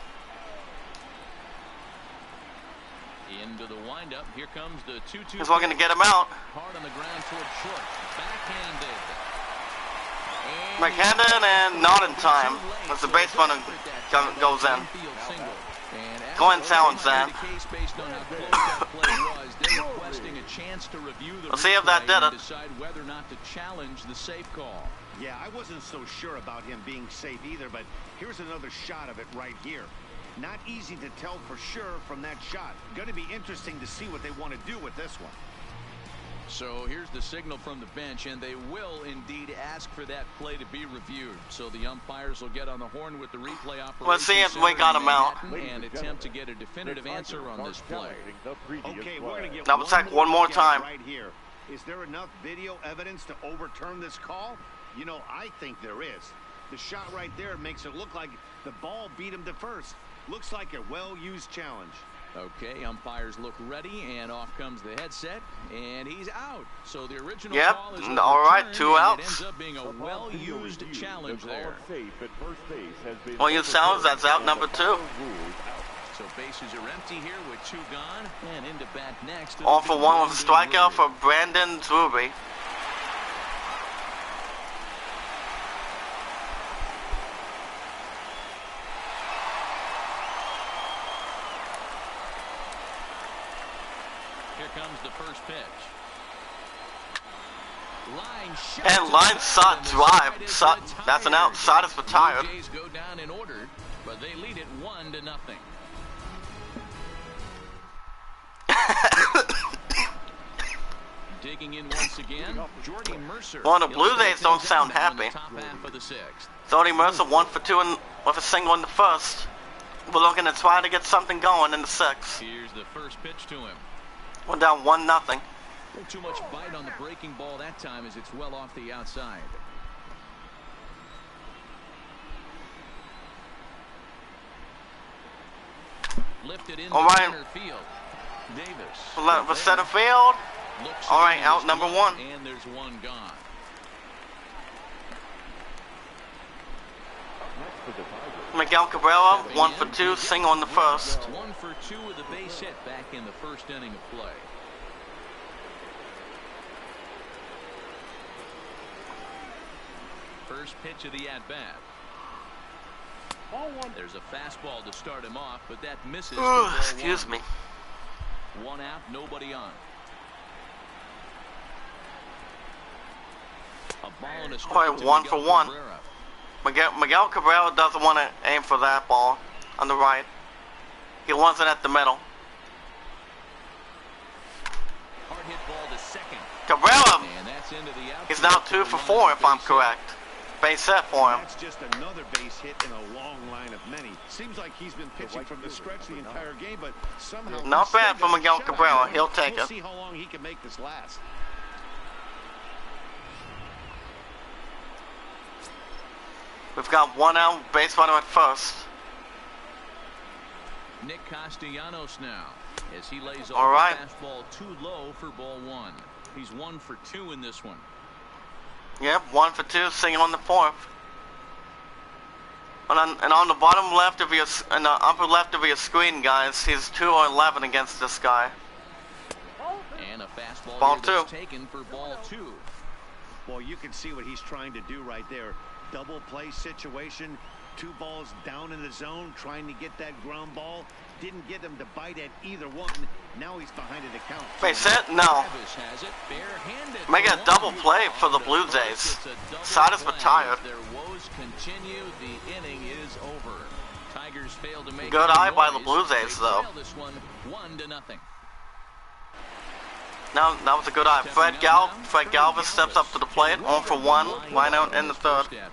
Into the windup. Here comes the 2-2. He's looking to get him out. Hard on the ground toward short. Backhanded. McHennon and not in time as the base runner goes in. Going sound, Zan. Let's see if that did it. Decide whether or not to challenge the safe call. Yeah, I wasn't so sure about him being safe either, but here's another shot of it right here. Not easy to tell for sure from that shot. Going to be interesting to see what they want to do with this one. So here's the signal from the bench, and they will indeed ask for that play to be reviewed. So the umpires will get on the horn with the replay operation. Let's see if we got him out. And attempt to get a definitive answer on this play. Okay, we're going to get double check one more time. Right here. Is there enough video evidence to overturn this call? You know, I think there is. The shot right there makes it look like the ball beat him to first. Looks like a well-used challenge. Okay, umpires look ready, and off comes the headset, and he's out. So the original yep. call is all right, 2 outs. It ends up being a well-used challenge there. Well, you sounds that's out number 2. So bases are empty here with 2 gone, and into bat next. All for 1 with a strikeout for Brandon Drury. Here comes the first pitch. And line shot drive. That's an out. Shot is retired. Jays go down in order, but they lead it 1-0. Digging in once again, Jordy Mercer. Well, the Blue Jays don't sound happy. Jordy Mercer 1 for 2 with a single in the first. We're looking to try to get something going in the 6th. Here's the first pitch to him. We're down 1-0. Too much bite on the breaking ball that time as it's well off the outside. Lifted in center field. Davis. For center field. All right, out number 1. And there's 1 gone. Miguel Cabrera 1 for 2, single in the first. 1 for 2 with a base hit back in the first inning of play. First pitch of the at-bat. There's a fastball to start him off, but that misses. Excuse me. 1 out, nobody on. A ball and a strike. Quite 1 for 1. Miguel Cabrera doesn't want to aim for that ball on the right. He wants it at the middle. Hard hit ball to second. Cabrera. And that's into the outfield. He's now 2 for 4 if I'm correct. Base hit for him. That's just another base hit in a long line of many. Seems like he's been pitching from the stretch the entire game, but somehow not bad for Miguel Cabrera. He'll take it. We'll see how long he can make this last. We've got 1 out, base runner at first. Nick Castellanos now as he lays All off right. the fastball too low for ball 1. He's 1 for 2 in this one. Yep, 1 for 2, single on the 4th. And on the bottom left of your, in the upper left of your screen, guys, he's 2-11 against this guy. And a fastball Ball here that's 2. taken for ball 2. Well, you can see what he's trying to do right there. Double play situation. 2 balls down in the zone, trying to get that ground ball. Didn't get him to bite at either one. Now he's behind it to count. Base hit? No. Make a double play for the Blue Jays. Side is retired. Their woes continue. The inning is over. Tigers fail to make Good eye by the Blue Jays, though. This one 1-0. No, that was a good eye. Fred Galvis steps up to the plate, 0 for 1, line out in the 3rd. Yeah,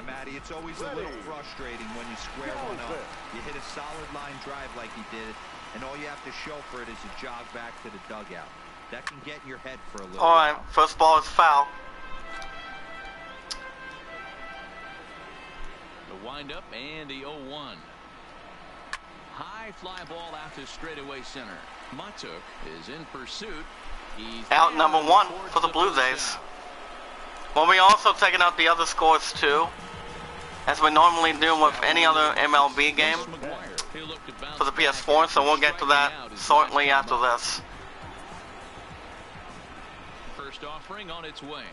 Matty, it's always a little frustrating when you square one up. You hit a solid line drive like he did, and all you have to show for it is a jog back to the dugout. That can get in your head for a little All right, while. first ball is foul. The windup and the 0-1. High fly ball out to straightaway center. Matuk is in pursuit. He's Out number 1 for the Blue Jays. Well, we also taking out the other scores too, as we normally do with any other MLB game for the PS4, so we'll get to that shortly after this. First offering on its way.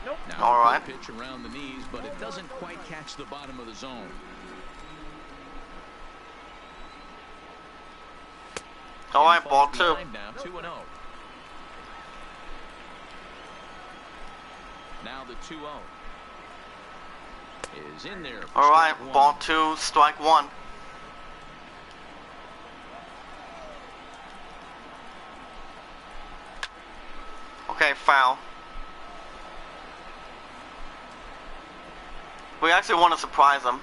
Now All right. pitch around the knees, but it doesn't quite catch the bottom of the zone. All right, ball 2. Now 2-0. Now the 2-0 is in there. All right, ball 2, strike 1. Okay, foul. We actually want to surprise him.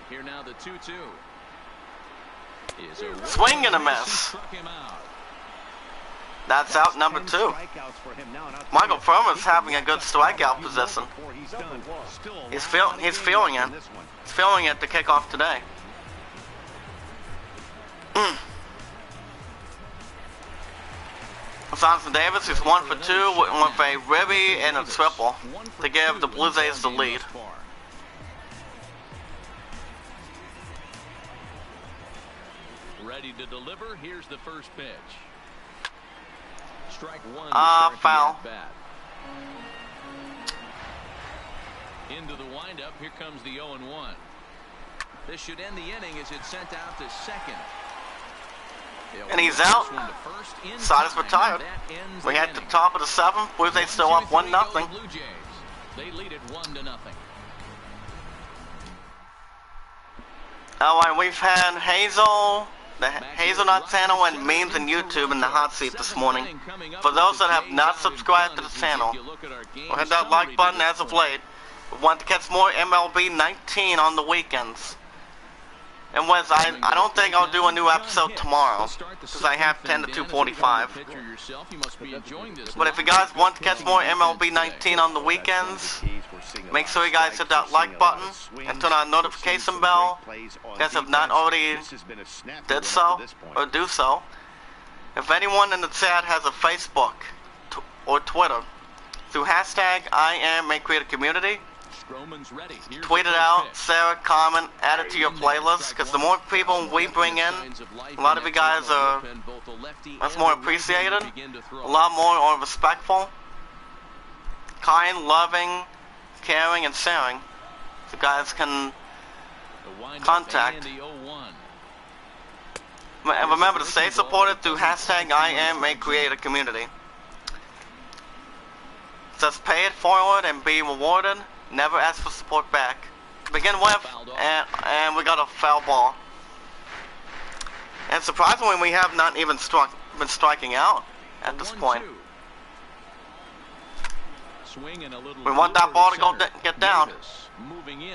Here now the 2-2. Swing and a miss. That's out number 2. Michael Furman's having a good strikeout position. He's feeling it. He's feeling it to kick off today. Johnson Davis is 1 for 2 with a ribby and a triple to give the Blue Jays the lead. Ready to deliver. Here's the first pitch. Strike one. Foul. Into the windup. Here comes the 0-1. This should end the inning as it's sent out to second. And he's out. Side retired. We had the top of the seventh. Blue Jays still up 1-0. They lead it 1-0. Alright, we've had Hazel, the Hazelnut channel, and Memes and YouTube in the hot seat this morning. For those that have not subscribed to the channel, we'll hit that like button as of late. We want to catch more MLB 19 on the weekends. And Wes, I don't think I'll do a new episode tomorrow, because I have 10 to 2:45. But if you guys want to catch more MLB 19 on the weekends, make sure you guys hit that like button and turn on notification bell. If you guys have not already did so, or do so. If anyone in the chat has a Facebook or Twitter, through hashtag #MakeCreateCommunity, tweet it out, share it, comment, add it to your playlist, because the more people we bring in, a lot of you guys are much more appreciated, a lot more are respectful, kind, loving, caring, and sharing. So you guys can contact. And remember to stay supported through hashtag #MakeCreateCommunity. It says pay it forward and be rewarded. Never ask for support back. To begin with, and we got a foul ball. And surprisingly, we have not even been striking out at this point. We want that ball to get down.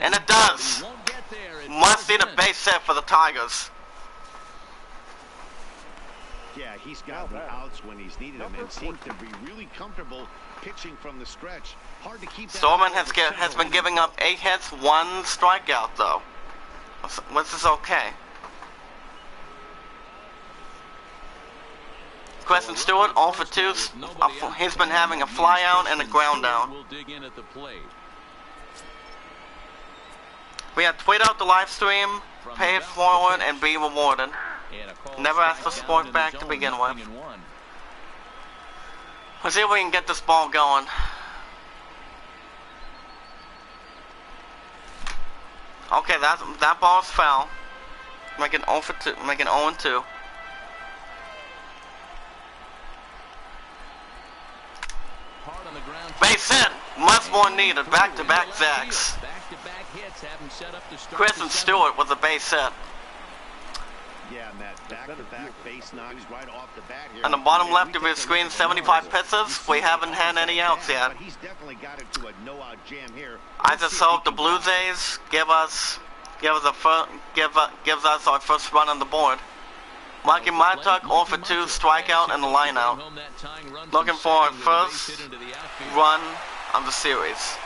And it does. Must see the base hit for the Tigers. Yeah, he's got the outs when he's needed them and seems to be really comfortable pitching from the stretch. Hard to keep that. Storman has been giving up 8 hits, 1 strikeout though. Which is okay. Preston Stewart 0 for 2. He's been having a fly out and a ground out. We have tweet out the live stream, pay it forward, and be rewarded. Never ask for support back to begin with. Let's see if we can get this ball going. Okay, that ball's foul. Make an 0 for 2. Make an 0 and 2. Base hit. Much more needed. Back-to-back sacks. Preston Stewart with a base hit. Yeah, and that back-to-back base knocks right off the bat here. On the bottom left of your screen, 75 pitches. We haven't had any outs yet. He's definitely got it to a no-out jam here. I just hope the Blue Jays gives us our first run on the board. Mikey Mytuck 0 for 2, strikeout and the lineout. Looking for our first run of the series.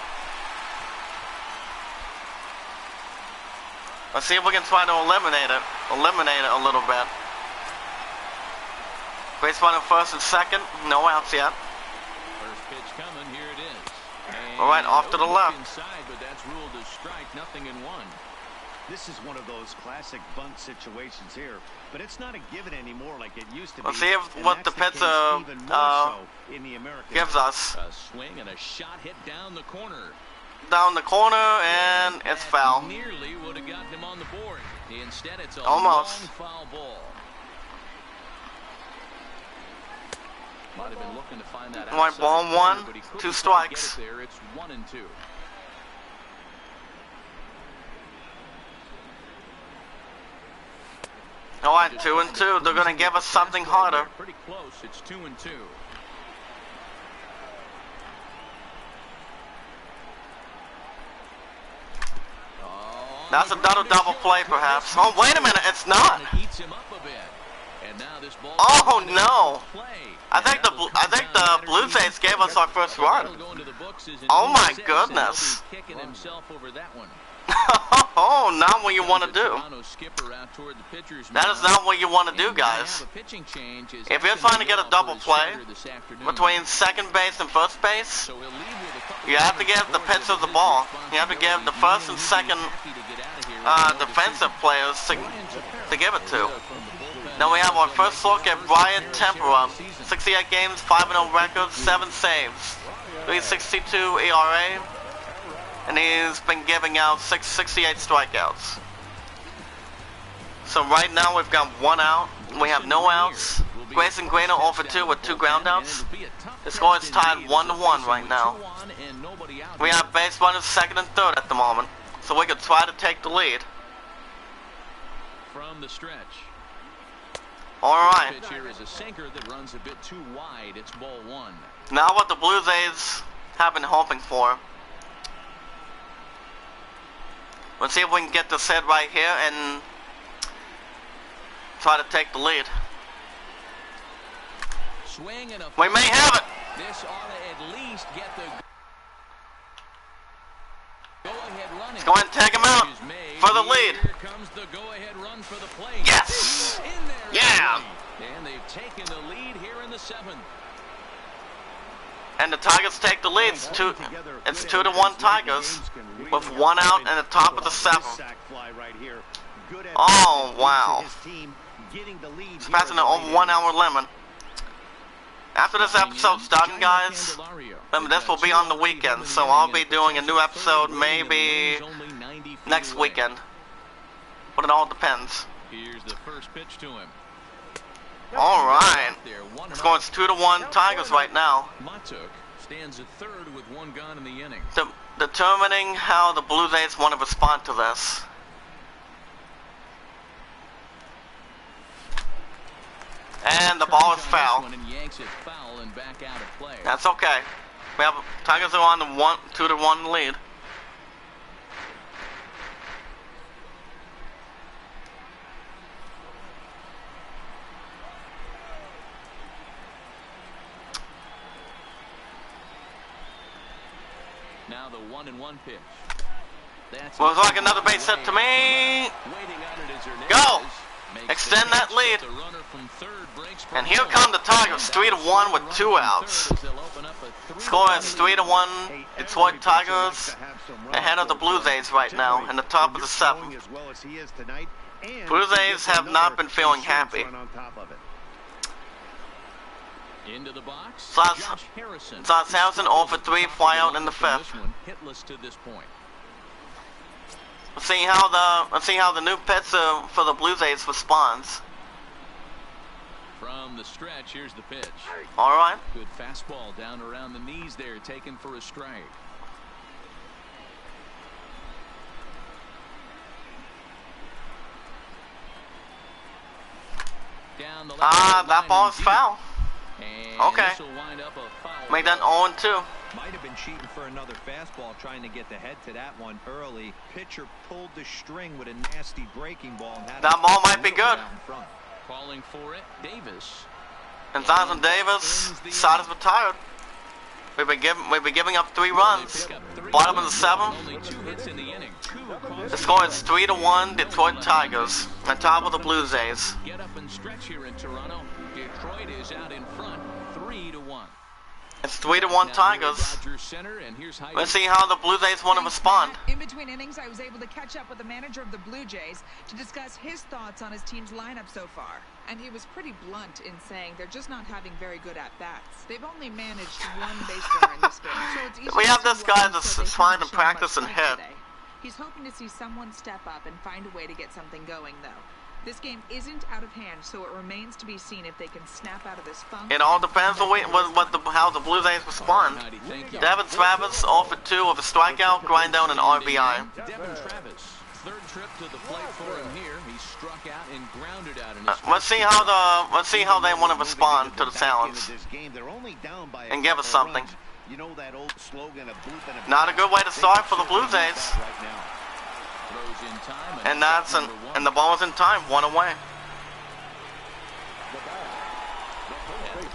Let's see if we can try to eliminate it a little bit. Base runner first and second, no outs yet. First pitch coming, here it is. All right, off to the left. Inside, but that's ruled as strike, 0-1. This is one of those classic bunt situations here, but it's not a given anymore like it used to be. Let's see what the pitcher gives us. A swing and a shot hit down the corner. Down the corner, and it's foul. Nearly would have gotten him on the board. Instead, it's a almost long foul ball. Might have been looking to find that. All right, ball 1, 2 strikes. There, it's 1 and 2. All right, 2 and 2. They're gonna give us something harder. Pretty close. It's 2 and 2. That's a double play, perhaps. Oh, wait a minute, it's not. Oh no! I think the Blue Jays gave us our first run. Oh my goodness! Oh, not what you want to do. That is not what you want to do, guys. If you're trying to get a double play between second base and first base, you have to give the pitcher the ball. You have to give the first and second defensive players to give it to. Then we have our first look at Brian Tempera. 68 games, 5-0 record, 7 saves, 3.62 ERA, and he's been giving out 68 strikeouts. So right now we've got 1 out. We have no outs. Grayson Grano 0 for 2 with 2 ground outs. The score is tied 1-1 right now. We have base runners second and third at the moment, so we could try to take the lead. From the stretch. All right. Pitch here is a sinker that runs a bit too wide. It's ball 1. Now what the Blue Jays have been hoping for. Let's see if we can get this hit right here and try to take the lead. Swing and a We may have it. This ought to at least get the go-ahead run. Let's go ahead and take him out for the lead. Here comes the go-ahead run for the plate. Yes. In there. Yeah. And they've taken the lead here in the 7th. And the Tigers take the lead. It's 2-1 Tigers with 1 out in the top of the 7th. Oh wow. It's passing the over 1 hour limit. After this episode's done, guys, remember this will be on the weekend, so I'll be doing a new episode maybe next weekend. But it all depends. Here's the first pitch to him. Alright. Score is 2-1 Tigers right now. Matuk stands at third with 1 gone in the inning. Determining how the Blue Jays want to respond to this. And the ball is foul. That's okay. We have Tigers are on the 2-1 lead. Now the 1-1 pitch. Looks like another base hit to me. Go! Extend that lead. And here come the Tigers, 3-1 with 2 outs. Score is 3-1. Detroit Tigers ahead of the Blue Jays right now in the top of the 7th. Blue Jays have not been feeling happy. Into the box. Sauce Harrison 0 for 3, fly out in the 5th. Hitless to this point. Let's see how the new pitcher for the Blue Jays responds. From the stretch, here's the pitch. All right. Good fastball down around the knees there, taken for a strike. Down the that ball is foul. Okay. Make that 0-2. Might have been cheating for another fastball, trying to get the head to that one early. Pitcher pulled the string with a nasty breaking ball. And had that ball might be good. Calling for it, Davis. And Jonathan Davis, side is retired. We've been giving up 3 runs. Bottom of the 7th. The score is 3-1 Detroit Tigers on top of the Blue Jays. Get up and stretch here in Toronto. Detroit is out in front, 3-1. It's 3-1 Tigers. Let's see how the Blue Jays want to respond. In between innings, I was able to catch up with the manager of the Blue Jays to discuss his thoughts on his team's lineup so far. And he was pretty blunt in saying they're just not having very good at-bats. They've only managed 1 base runner in this game, so it's easy we have to this guy that's trying to practice and hit. He's hoping to see someone step up and find a way to get something going, though. This game isn't out of hand, so it remains to be seen if they can snap out of this funk. It all depends on how the Blue Jays respond. Devin Travis 0 for 2 with a strikeout, grind down an RBI. Devin Travis, third trip to the plate for him here. He struck out and grounded out in his let's see how they want to respond to the challenge and give us something. Not a good way to start for the Blue Jays. And the ball is in time, 1 away.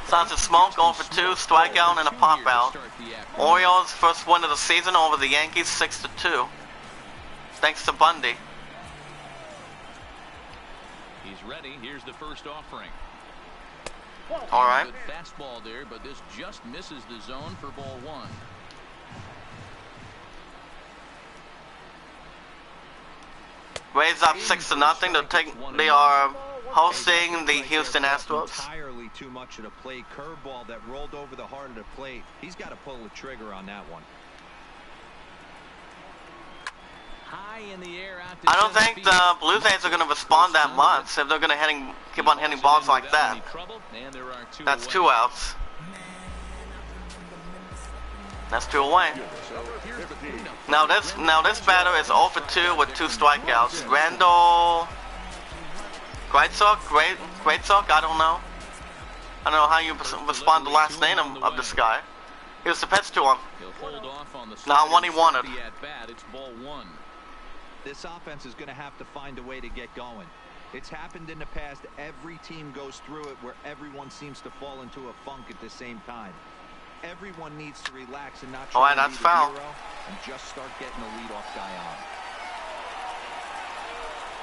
Sounds of Smoke 0 for 2, strikeout and a pop out. Orioles first win of the season over the Yankees 6-2. Thanks to Bundy. He's ready. Here's the first offering. All right. Good fastball there, but this just misses the zone for ball 1. Rays up 6-0 to take. They are hosting the Houston Astros. Entirely too much at a plate. Curveball that rolled over the heart of the plate. He's got to pull the trigger on that one. High in the air out to I don't think the Blue Jays are going to respond that much if they're going to keep on hitting balls like that. That's 2 outs. That's 2 away. Now this batter is 0 for 2 with 2 strikeouts. Randall Greatsock, I don't know. I don't know how you respond to the last name of this guy. Here's the pitch to him. Not one he wanted. It's ball 1. This offense is going to have to find a way to get going. It's happened in the past. Every team goes through it where everyone seems to fall into a funk at the same time. Everyone needs to relax and not try to be the hero and just start getting the leadoff guy on.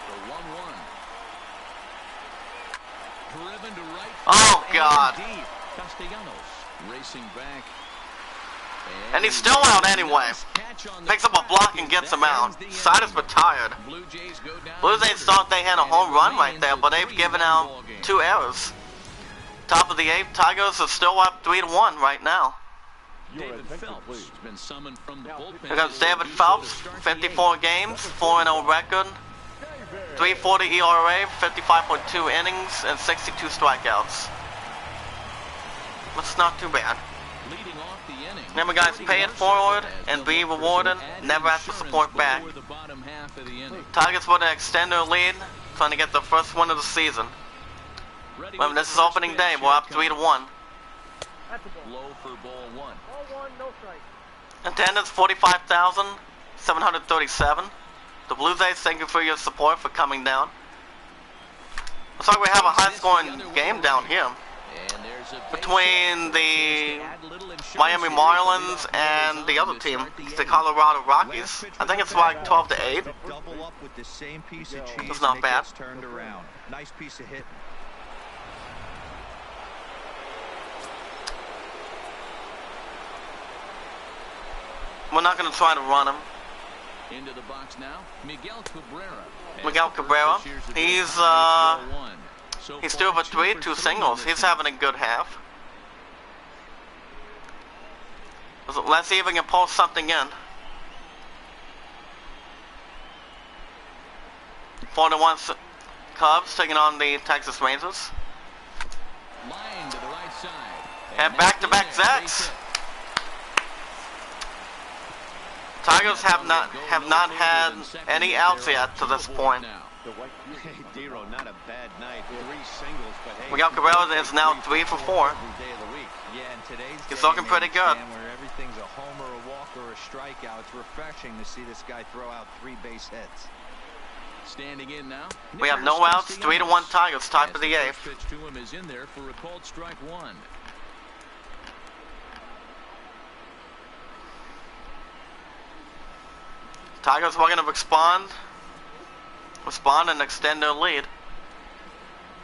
The 1-1. Driven to right. Oh God! Castellanos racing back. And he's still out anyway. Picks up a block and gets him out. Side is retired. Blue Jays thought they had a home run right there, but they've given out 2 errors. Top of the 8th, Tigers are still up 3-1 right now. David Phelps has been summoned from the bullpen. We got David Phelps, 54 games, 4-0 record, 3.40 ERA, 55.2 innings, and 62 strikeouts. That's not too bad. Leading off the inning. Remember guys, pay it forward and be rewarded. Never ask for support back. Tigers with an extended lead, trying to get the first win of the season. Remember, this is opening day. We're up 3-1. Low for ball 1. Attendance 45,737. The Blue Jays, thank you for your support for coming down. Looks like we have a high-scoring game down here between the Miami Marlins and the other team, the Colorado Rockies. I think it's like 12-8. That's not bad. Nice piece of hit. We're not going to try to run him. Into the box now, Miguel Cabrera. He's 2 for 3, 2 singles. He's having a good half. Let's see if we can pull something in. 4-1 Cubs taking on the Texas Rangers. Line to the right side. And back-to-back Zacks. Tigers have not had any outs yet to this point. Hey, Dero, not a bad night. 3 singles, but hey, Miguel Cabrera is now 3 for 4. Yeah, and today's He's looking pretty good. Where everything's a homer, a walk, or a strikeout. It's refreshing to see this guy throw out 3 base hits. Standing in now. We have no outs. 3-1 Tigers, top of the 8th. Pitch to him is in there for a called strike 1. Tigers were going to respond and extend their lead.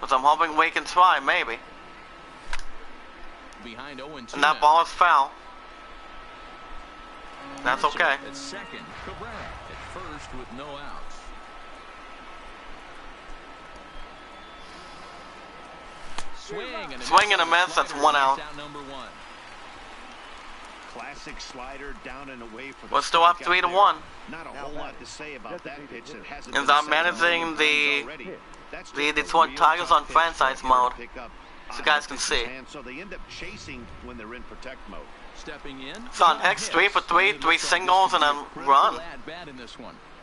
But I'm hoping we can try, maybe. Behind 0-2 and that ball is foul. That's okay. At second, Cabrera at first with no outs. Swing and a miss, that's 1 out. Number 1. Classic slider down and away from. We're still up 3-1. Not a whole lot to say about that pitch that hasn't and I'm managing the Detroit Tigers on franchise mode, so you guys can see. So they end up chasing when they're in protect mode. Stepping in. Son Hicks 3 for 3, 3 singles and a run.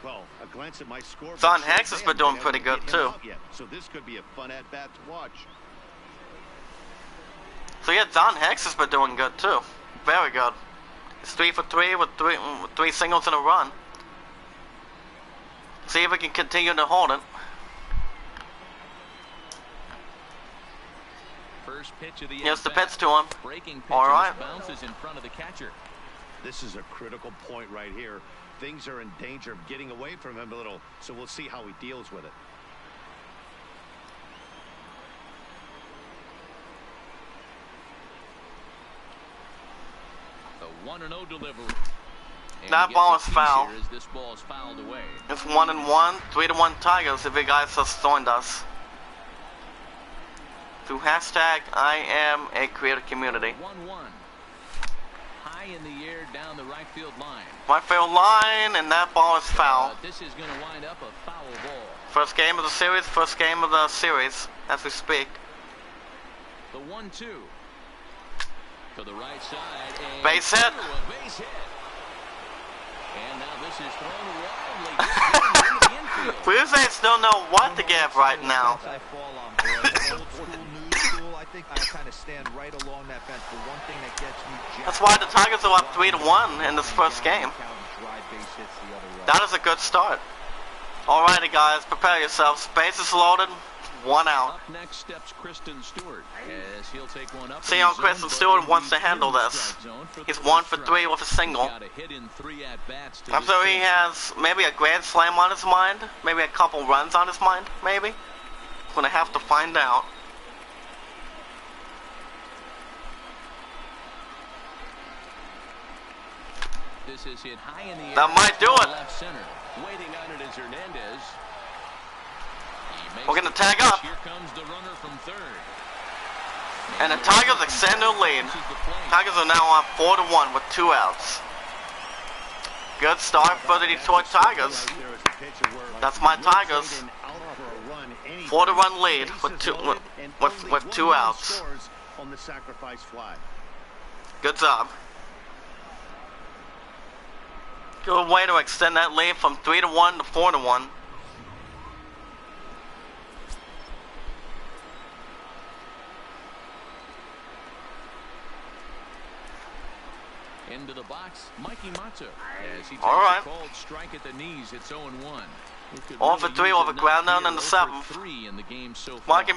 Well, a glance at my score. Son Hicks has been doing pretty good too. So this could be a fun at bat to watch. So yeah, Don Hicks has been doing good too. Very good. It's 3 for 3 with 3 singles and a run. See if we can continue to hold it. First pitch of the Here's the pitch to him. All right. Bounces in front of the catcher. This is a critical point right here. Things are in danger of getting away from him a little, so we'll see how he deals with it. The 1-0 delivery. That ball is foul. This ball is fouled away. It's 1-1, 3-1 Tigers if you guys just joined us. through hashtag I am a creator community. 1-1. High in the air down the right field line. Right field line, and that ball is foul. This is going to wind up a foul ball. First game of the series, as we speak. The 1-2. To the right side. And base hit. A base hit. And now this is thrown wildly. Into the infield. Blue Jays don't know what to give right now. I fall on board. Old school, new school. I think I kind of stand right along that fence. The one thing that gets me That's why the Tigers are up 3-1 in this first game. That is a good start. Alrighty guys, prepare yourselves. Bases loaded, 1 out. Up next steps Kristen Stewart as he'll take one up. See how Kristen Stewart wants to handle this. He's 1 for 3 with a single. I'm sure he has maybe a grand slam on his mind, maybe a couple runs on his mind, maybe. Gonna have to find out. This is hit high in the air. That might do it. Left center. Waiting on it is Hernandez. We're gonna tag up. Here comes the runner from third. And the Tigers extend their lead. Tigers are now on 4-1 with 2 outs. Good start for the Detroit Tigers. That's my Tigers. 4-1 lead with 2 outs. On the sacrifice fly. Good job. Good way to extend that lead from 3-1 to 4-1. Into the box, Mikey Matto. As he takes a cold strike at the knees, it's 0-1. All for 3 over ground down in the 7th. Mikey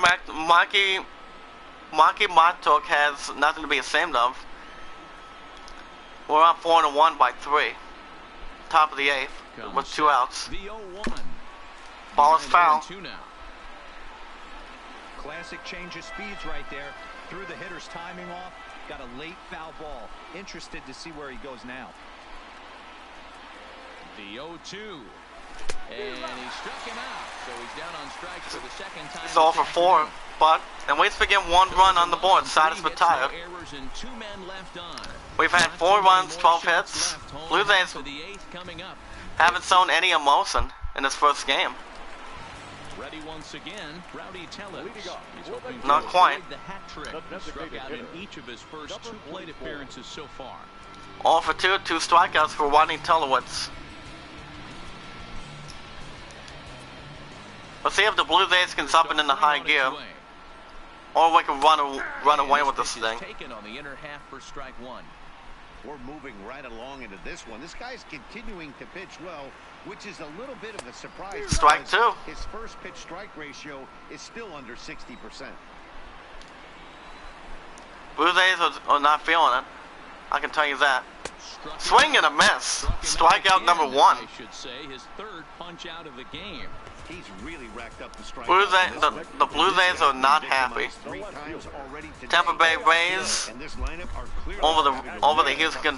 Matuk has nothing to be ashamed of. We're up 4-1 by 3. Top of the 8th with 2 outs. Ball is foul. Classic change of speeds right there. Threw the hitter's timing off. Got a late foul ball. Interested to see where he goes now. The 0-2. And he struck him out. So he's down on strikes for the second time. He's all for 4, but at least we get 1 run on the board. Side is retired. We've had 4 runs, 12 hits. Blue Jays haven't shown any emotion in this first game. Ready once again, Rowdy Tellez. Not quite. The hat trick. He struck out in each of his first 2 plate appearances so far. All for 2, 2 strikeouts for Rowdy Tellez. Let's see if the Blue Jays can jump it into high gear, or we can run away with this thing. Taken on the inner half for strike 1. We're moving right along into this one. This guy's continuing to pitch well, which is a little bit of a surprise. Strike 2. His first pitch strike ratio is still under 60%. Blue Jays are not feeling it. I can tell you that. Swing and a miss. Strikeout number 1. I should say his 3rd punch out of the game. He's really racked up the strike. The Blue Jays are not happy. Tampa Bay Rays over the Houston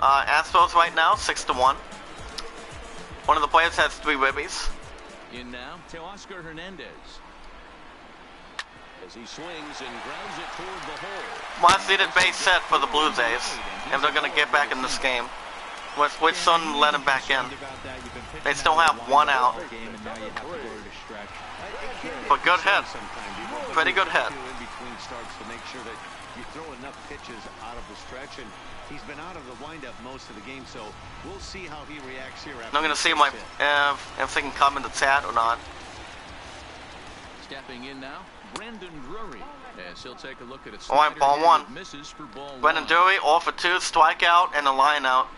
Astros right now, 6-1. One of the players has 3 ribbies. In now, Teoscar Hernandez. As he swings and grounds it toward the hole. One-seated base set for the Blue Jays, if they're going to get back in this game. Which Sun let him back in. They still have 1 out. But good hit. Pretty good hit. In between starts to make sure that you throw enough pitches out of the stretch, and he's been out of the windup most of the game, so we'll see how he reacts here. I'm going to see if they can come in the chat or not. Stepping in now, Brandon Drury. As he'll take a look at it. All right, ball 1. Misses for ball 1. Brandon Drury, all for 2, strikeout and a line out.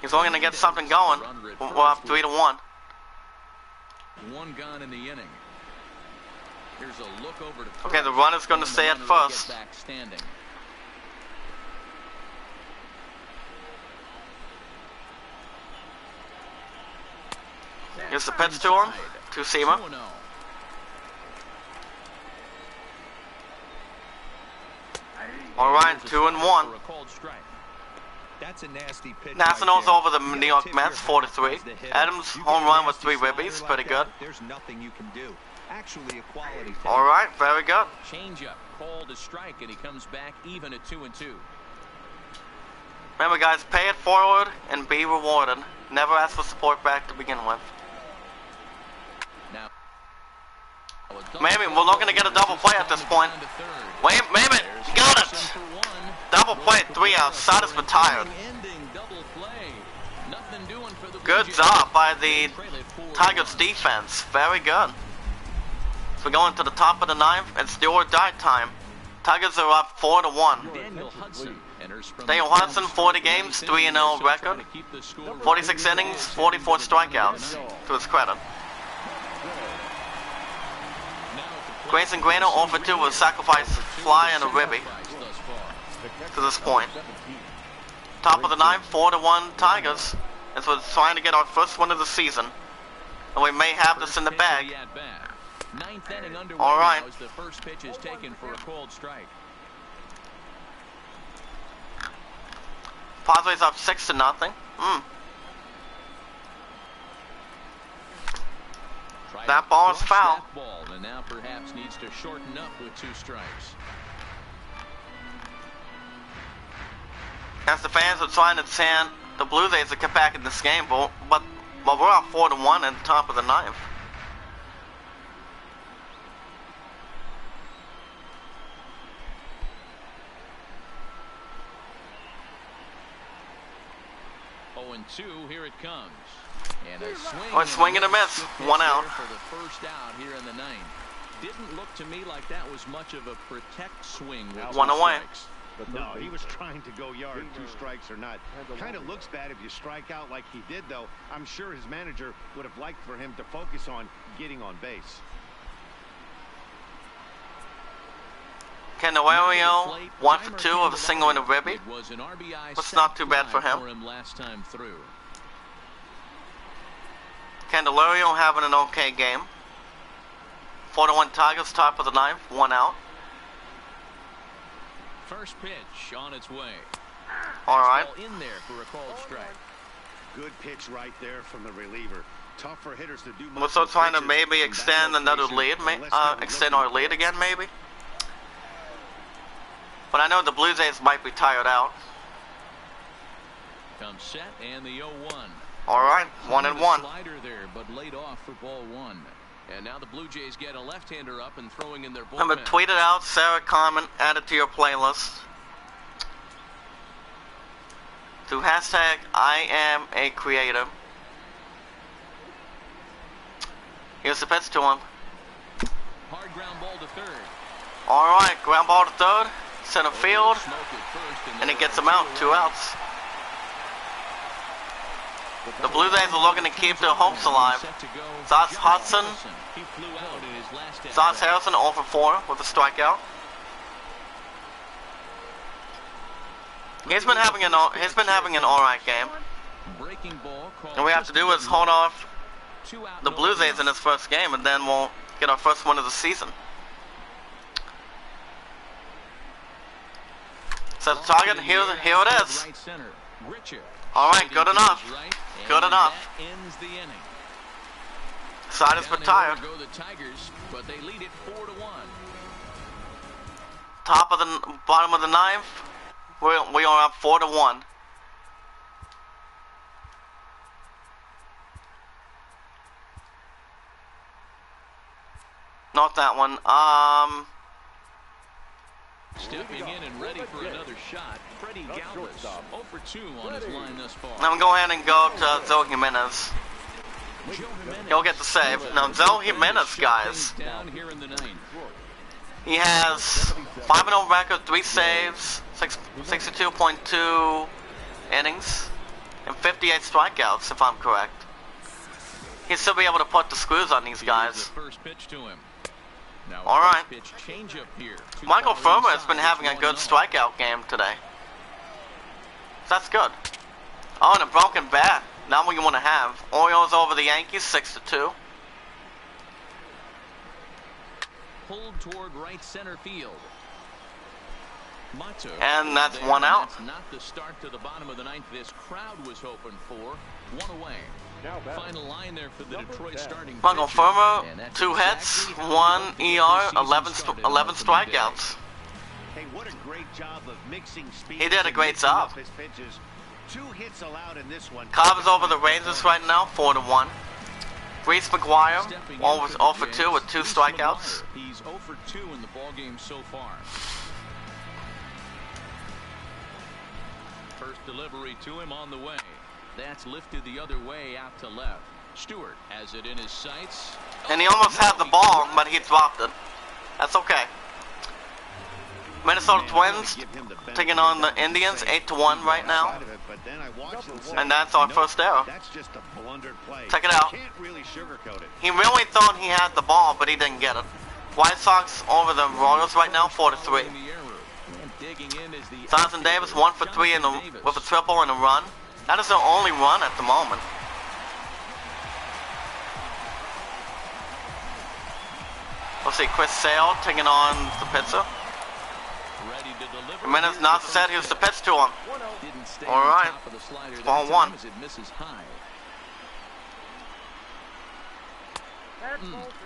He's only going to get something going. We're up 3-1. 1 gone in the inning. Here's a look over to okay, the runner's going to stay at first. Back standing. Here's the pitch to him, to Seamer. All right, 2-1. That's a nasty pitch. Nationals right over the New York Mets 4-3. Adams home run with 3 ribbies, pretty good. There's nothing you can do. Actually, a quality. All right, very good. Changeup called a strike, and he comes back even at 2-2. Remember, guys, pay it forward and be rewarded. Never ask for support back to begin with. Now, maybe we're looking to get a double play at this point. Wait, maybe got it. Double play, 3 outs. Sada's retired. Good job by the Tigers defense. Very good. So we're going to the top of the 9th. It's do or die time. Tigers are up 4-1. Daniel Hudson, 40 games, 3-0 record, 46 innings, 44 strikeouts, to his credit. Grayson Grano 0-2 with a sacrifice fly and a ribby to this point. Top of the 9th, 4-1 Tigers, as we're trying to get our first win of the season, and we may have this in the bag. All right. The first pitch is taken for a called strike. Padres up 6-0. That ball is foul. Ball, and now perhaps needs to shorten up with 2 strikes. As the fans are trying to chant the Blue Jays to get back in this game, but we're up 4-1 at the top of the 9th. And 2, here it comes. And a swing and a miss. 1 out. For the first out here in the 9th. Didn't look to me like that was much of a protect swing. With 1 away. No, he was trying to go yard, 2 strikes or not. Kind of looks bad if you strike out like he did, though. I'm sure his manager would have liked for him to focus on getting on base. Candelario 1-for-2 with a single and a ribby. That's not too bad for him. Last time through. Candelario having an okay game. 4-1 Tigers, top of the 9th, 1 out. First pitch on its way. All right. In there for a called strike. Good pitch right there from the reliever. Tough for hitters to do. We're still trying to maybe extend another lead, extend our lead again, maybe. But I know the Blue Jays might be tired out. Comes set and the 0-1. All right, 1-1. Slider there, but laid off for ball 1. And now the Blue Jays get a left-hander up and throwing in their bullpen. Remember, tweet it out, Sarah, comment, add it to your playlist. To hashtag #IamACreator. Here's the pitch to him. Hard ground ball to third. All right, ground ball to third. Center field, and it gets him out, 2 outs. The Blue Jays are looking to keep their hopes alive. Josh Hudson, Josh Harrison 0-for-4 with a strikeout. He's been having an alright game. And we have to do is hold off the Blue Jays in his first game, and then we'll get our first win of the season. So the target, here it is. All right, good enough. Good enough. Side is retired. Top of the bottom of the 9th, we are up 4-1. Not that one. Stepping in and ready for another shot, Freddie Galvis, 0-for-2 on his line thus far. I'm going to go ahead and go to Joe Jimenez. He'll get the save. Now, Joe Jimenez, guys, he has 5-0 record, 3 saves, 62.2 innings, and 58 strikeouts, if I'm correct. He'll still be able to put the screws on these guys. First pitch to him. All right. Michael Furman has been having a good strikeout game today. That's good. Oh, and a broken bat. Not what you want to have. Orioles over the Yankees, 6-2. Pulled toward right center field. And that's one out. That's not the start to the bottom of the ninth this crowd was hoping for. One away. Final line there for the Detroit starting Michael pitcher. Farmer, And that's 2 hits, exactly 1 how the ER, season 11 started 11 on opening day. strikeouts. Hey, what a great job of mixing speed. He did a great job. His pitches. 2 hits allowed in this one. Cubs over the Rangers right now, 4-1. Reese McGuire, 0 for 2 with 2 strikeouts. He's 0 for 2 in the ballgame so far. First delivery to him on the way. That's lifted the other way out to left. Stewart has it in his sights. And he almost had the ball, but he dropped it. That's okay. Minnesota Twins taking on the Indians, 8-1 right now. And that's our first error. That's just a blundered play. Check it out. Can't really sugarcoat it. He really thought he had the ball, but he didn't get it. White Sox over the Royals right now, 4-3. Jonathan Davis 1 for 3 with a triple and a run. That is their only run at the moment. We'll see Chris Sale taking on the pitcher. Jimenez not said he was to pitch to him. All right, ball 1.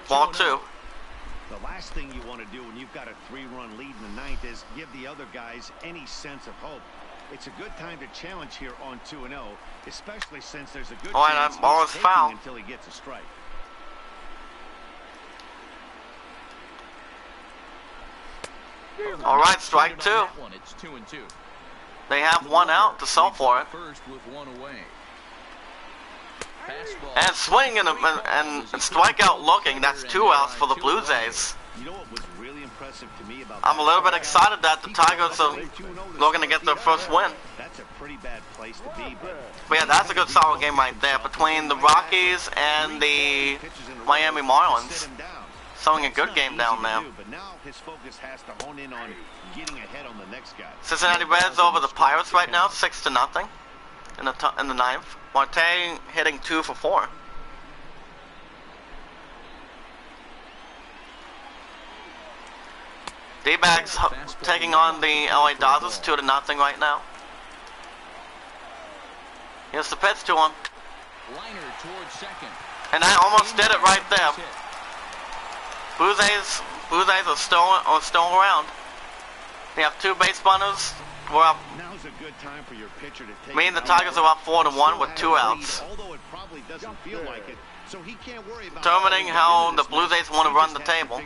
Ball 2. The last thing you want to do when you've got a 3-run lead in the ninth is give the other guys any sense of hope. It's a good time to challenge here on 2-0, especially since there's a good chance ball is he's foul. taking until he gets a strike. All right, strike 2. It's 2-2. They have 1 out to sell for it. First with 1 away. And swing and strikeout looking. That's 2 outs for the Blue Jays. You know what was really impressive to me about I'm a little bit excited that the Tigers are looking to get their first win. That's a pretty bad place to be, but yeah, that's a good solid game right there between the Rockies and the Miami Marlins. Showing a good game down there. But now his focus has to hone in on getting ahead on the next guy. Cincinnati Reds over the Pirates right now, 6-0 in the ninth. Marte hitting 2 for 4. D-backs taking on the LA Dodgers 2-0 right now. Here's the pitch to him. And I almost did it right there. Blue Jays are still around. They have 2 base runners. We're up. Now's a good time for your pitcher to take. Me and the Tigers are up 4-1 with 2 outs. Although it probably doesn't feel like it, so he can't worry about determining how the Blue Jays want to run the table.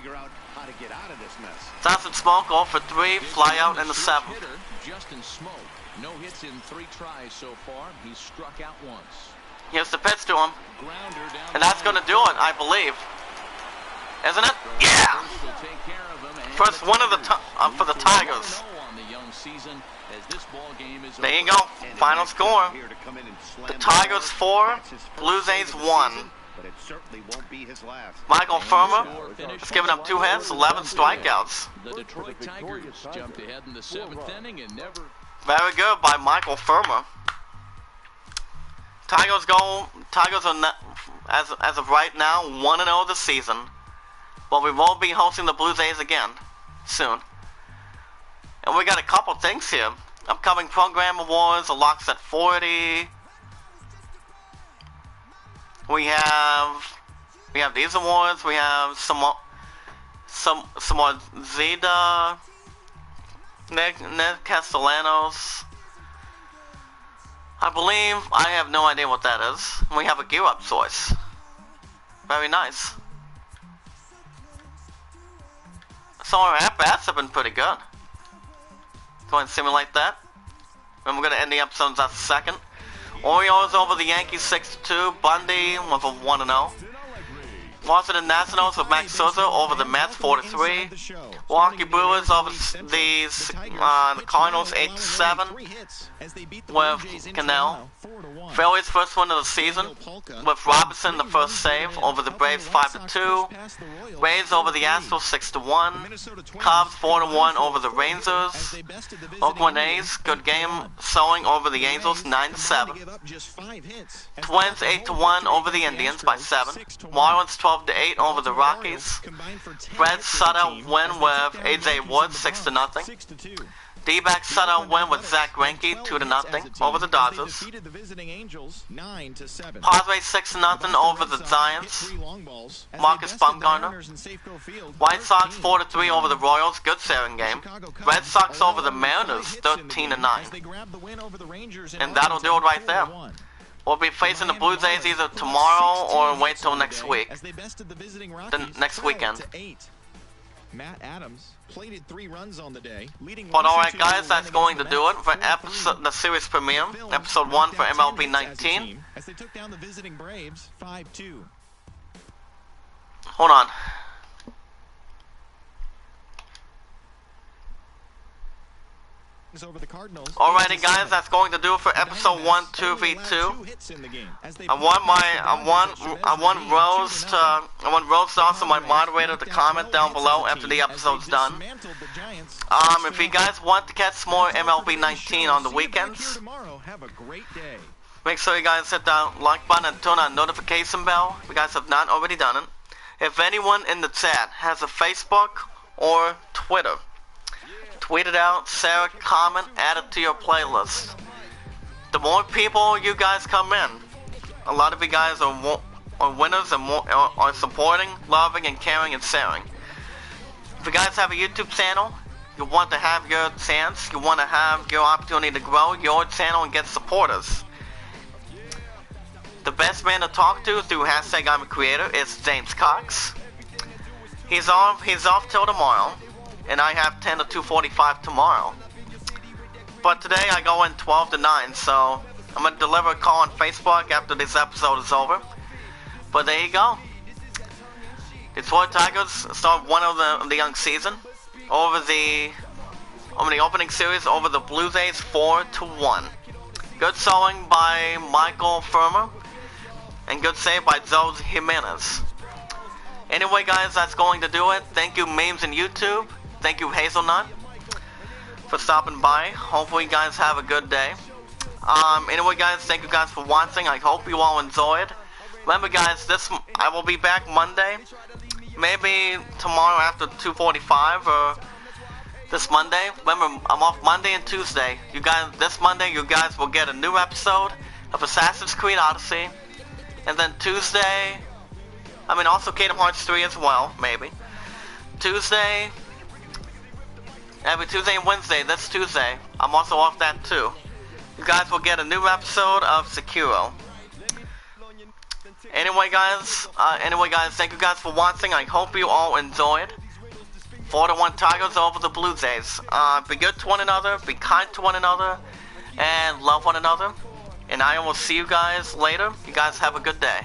Johnson Smoke 0 for 3, fly out in the 7th. Justin Smoke, no hits in 3 tries so far. He's struck out once. Here's the pitch to him, and that's going to do it, I believe. Isn't it? Yeah! First one of the for the Tigers. There you go. Final score. The Tigers 4, Blue Jays 1. Michael Farmer has given up 2 hits, 11 strikeouts. The Detroit Tigers jumped ahead in the 7th inning and never. Very good by Michael Farmer. Tigers are not, as of right now 1-0 this season. But we will be hosting the Blue Jays again soon. And we got a couple things here. Upcoming program awards, a Locks at 40. We have these awards. We have some more Zeta, Nick Castellanos. I believe, I have no idea what that is. We have a Gear Up choice. Very nice. So our at-bats have been pretty good. Go ahead and simulate that. And we're going to end the episode in just a second. Orioles over the Yankees 6-2. Bundy with a 1-0. Washington Nationals with Max Scherzer over the Mets 4-3. Milwaukee Brewers over the Cardinals 8-7 with Cannell. Phillies first win of the season with Robinson the first save over the Braves 5-2. Rays over the Astros 6-1. Cubs 4-1 over the Rangers. Oakland A's good game showing over the Angels 9-7. Twins 8-1 over the Indians by 7. Marlins 12-8 over the Rockies. Reds Sutter win with AJ Wood 6-0. D-backs set out win with Zach Greinke 2-0 over the Dodgers. Padres 6-0 over the Giants. Marcus Bumgarner. White Sox 4-3 over the Royals. Good seven game. Red Sox over the Mariners 13-9. And that'll do it right there. We'll be facing the Blue Jays either tomorrow or wait till next week. The next weekend. Matt Adams plated 3 runs on the day, leading. But alright guys, that's going to do it for the series premiere, episode 1 for MLB 19. As they took down the visiting Braves 5-2. Hold on. Over the Cardinals. Alrighty guys, that's going to do it for episode 1 2v2. I want Rose also my moderator to comment down below after the episode's done. If you guys want to catch more MLB 19 on the weekends, make sure you guys hit that like button and turn on notification bell if you guys have not already done it. If anyone in the chat has a Facebook or Twitter, tweet it out, share it, comment, add it to your playlist. The more people you guys come in, a lot of you guys are winners and are supporting, loving, and caring and sharing. If you guys have a YouTube channel, you want to have your chance, you want to have your opportunity to grow your channel and get supporters. The best man to talk to through hashtag I'm a creator is James Cox. He's off till tomorrow. And I have 10 to 2:45 tomorrow. But today I go in 12 to 9, so I'm going to deliver a call on Facebook after this episode is over. But there you go. Detroit Tigers start one of the young season over the opening series over the Blue Jays 4-1. Good showing by Michael Firmer and good save by Joe Jimenez. Anyway guys, that's going to do it. Thank you memes and YouTube. Thank you Hazelnut for stopping by. Hopefully you guys have a good day. Anyway guys, thank you guys for watching. I hope you all enjoyed. Remember guys, I will be back Monday. Maybe tomorrow after 2:45 or this Monday. Remember, I'm off Monday and Tuesday. This Monday you guys will get a new episode of Assassin's Creed Odyssey. And then Tuesday, also Kingdom Hearts 3 as well, maybe. Tuesday, every Tuesday and Wednesday, this Tuesday, I'm also off that too. You guys will get a new episode of Sekiro. Anyway guys, thank you guys for watching. I hope you all enjoyed. 4-1 Tigers over the Blue Jays. Be good to one another, be kind to one another, and love one another. And I will see you guys later. You guys have a good day.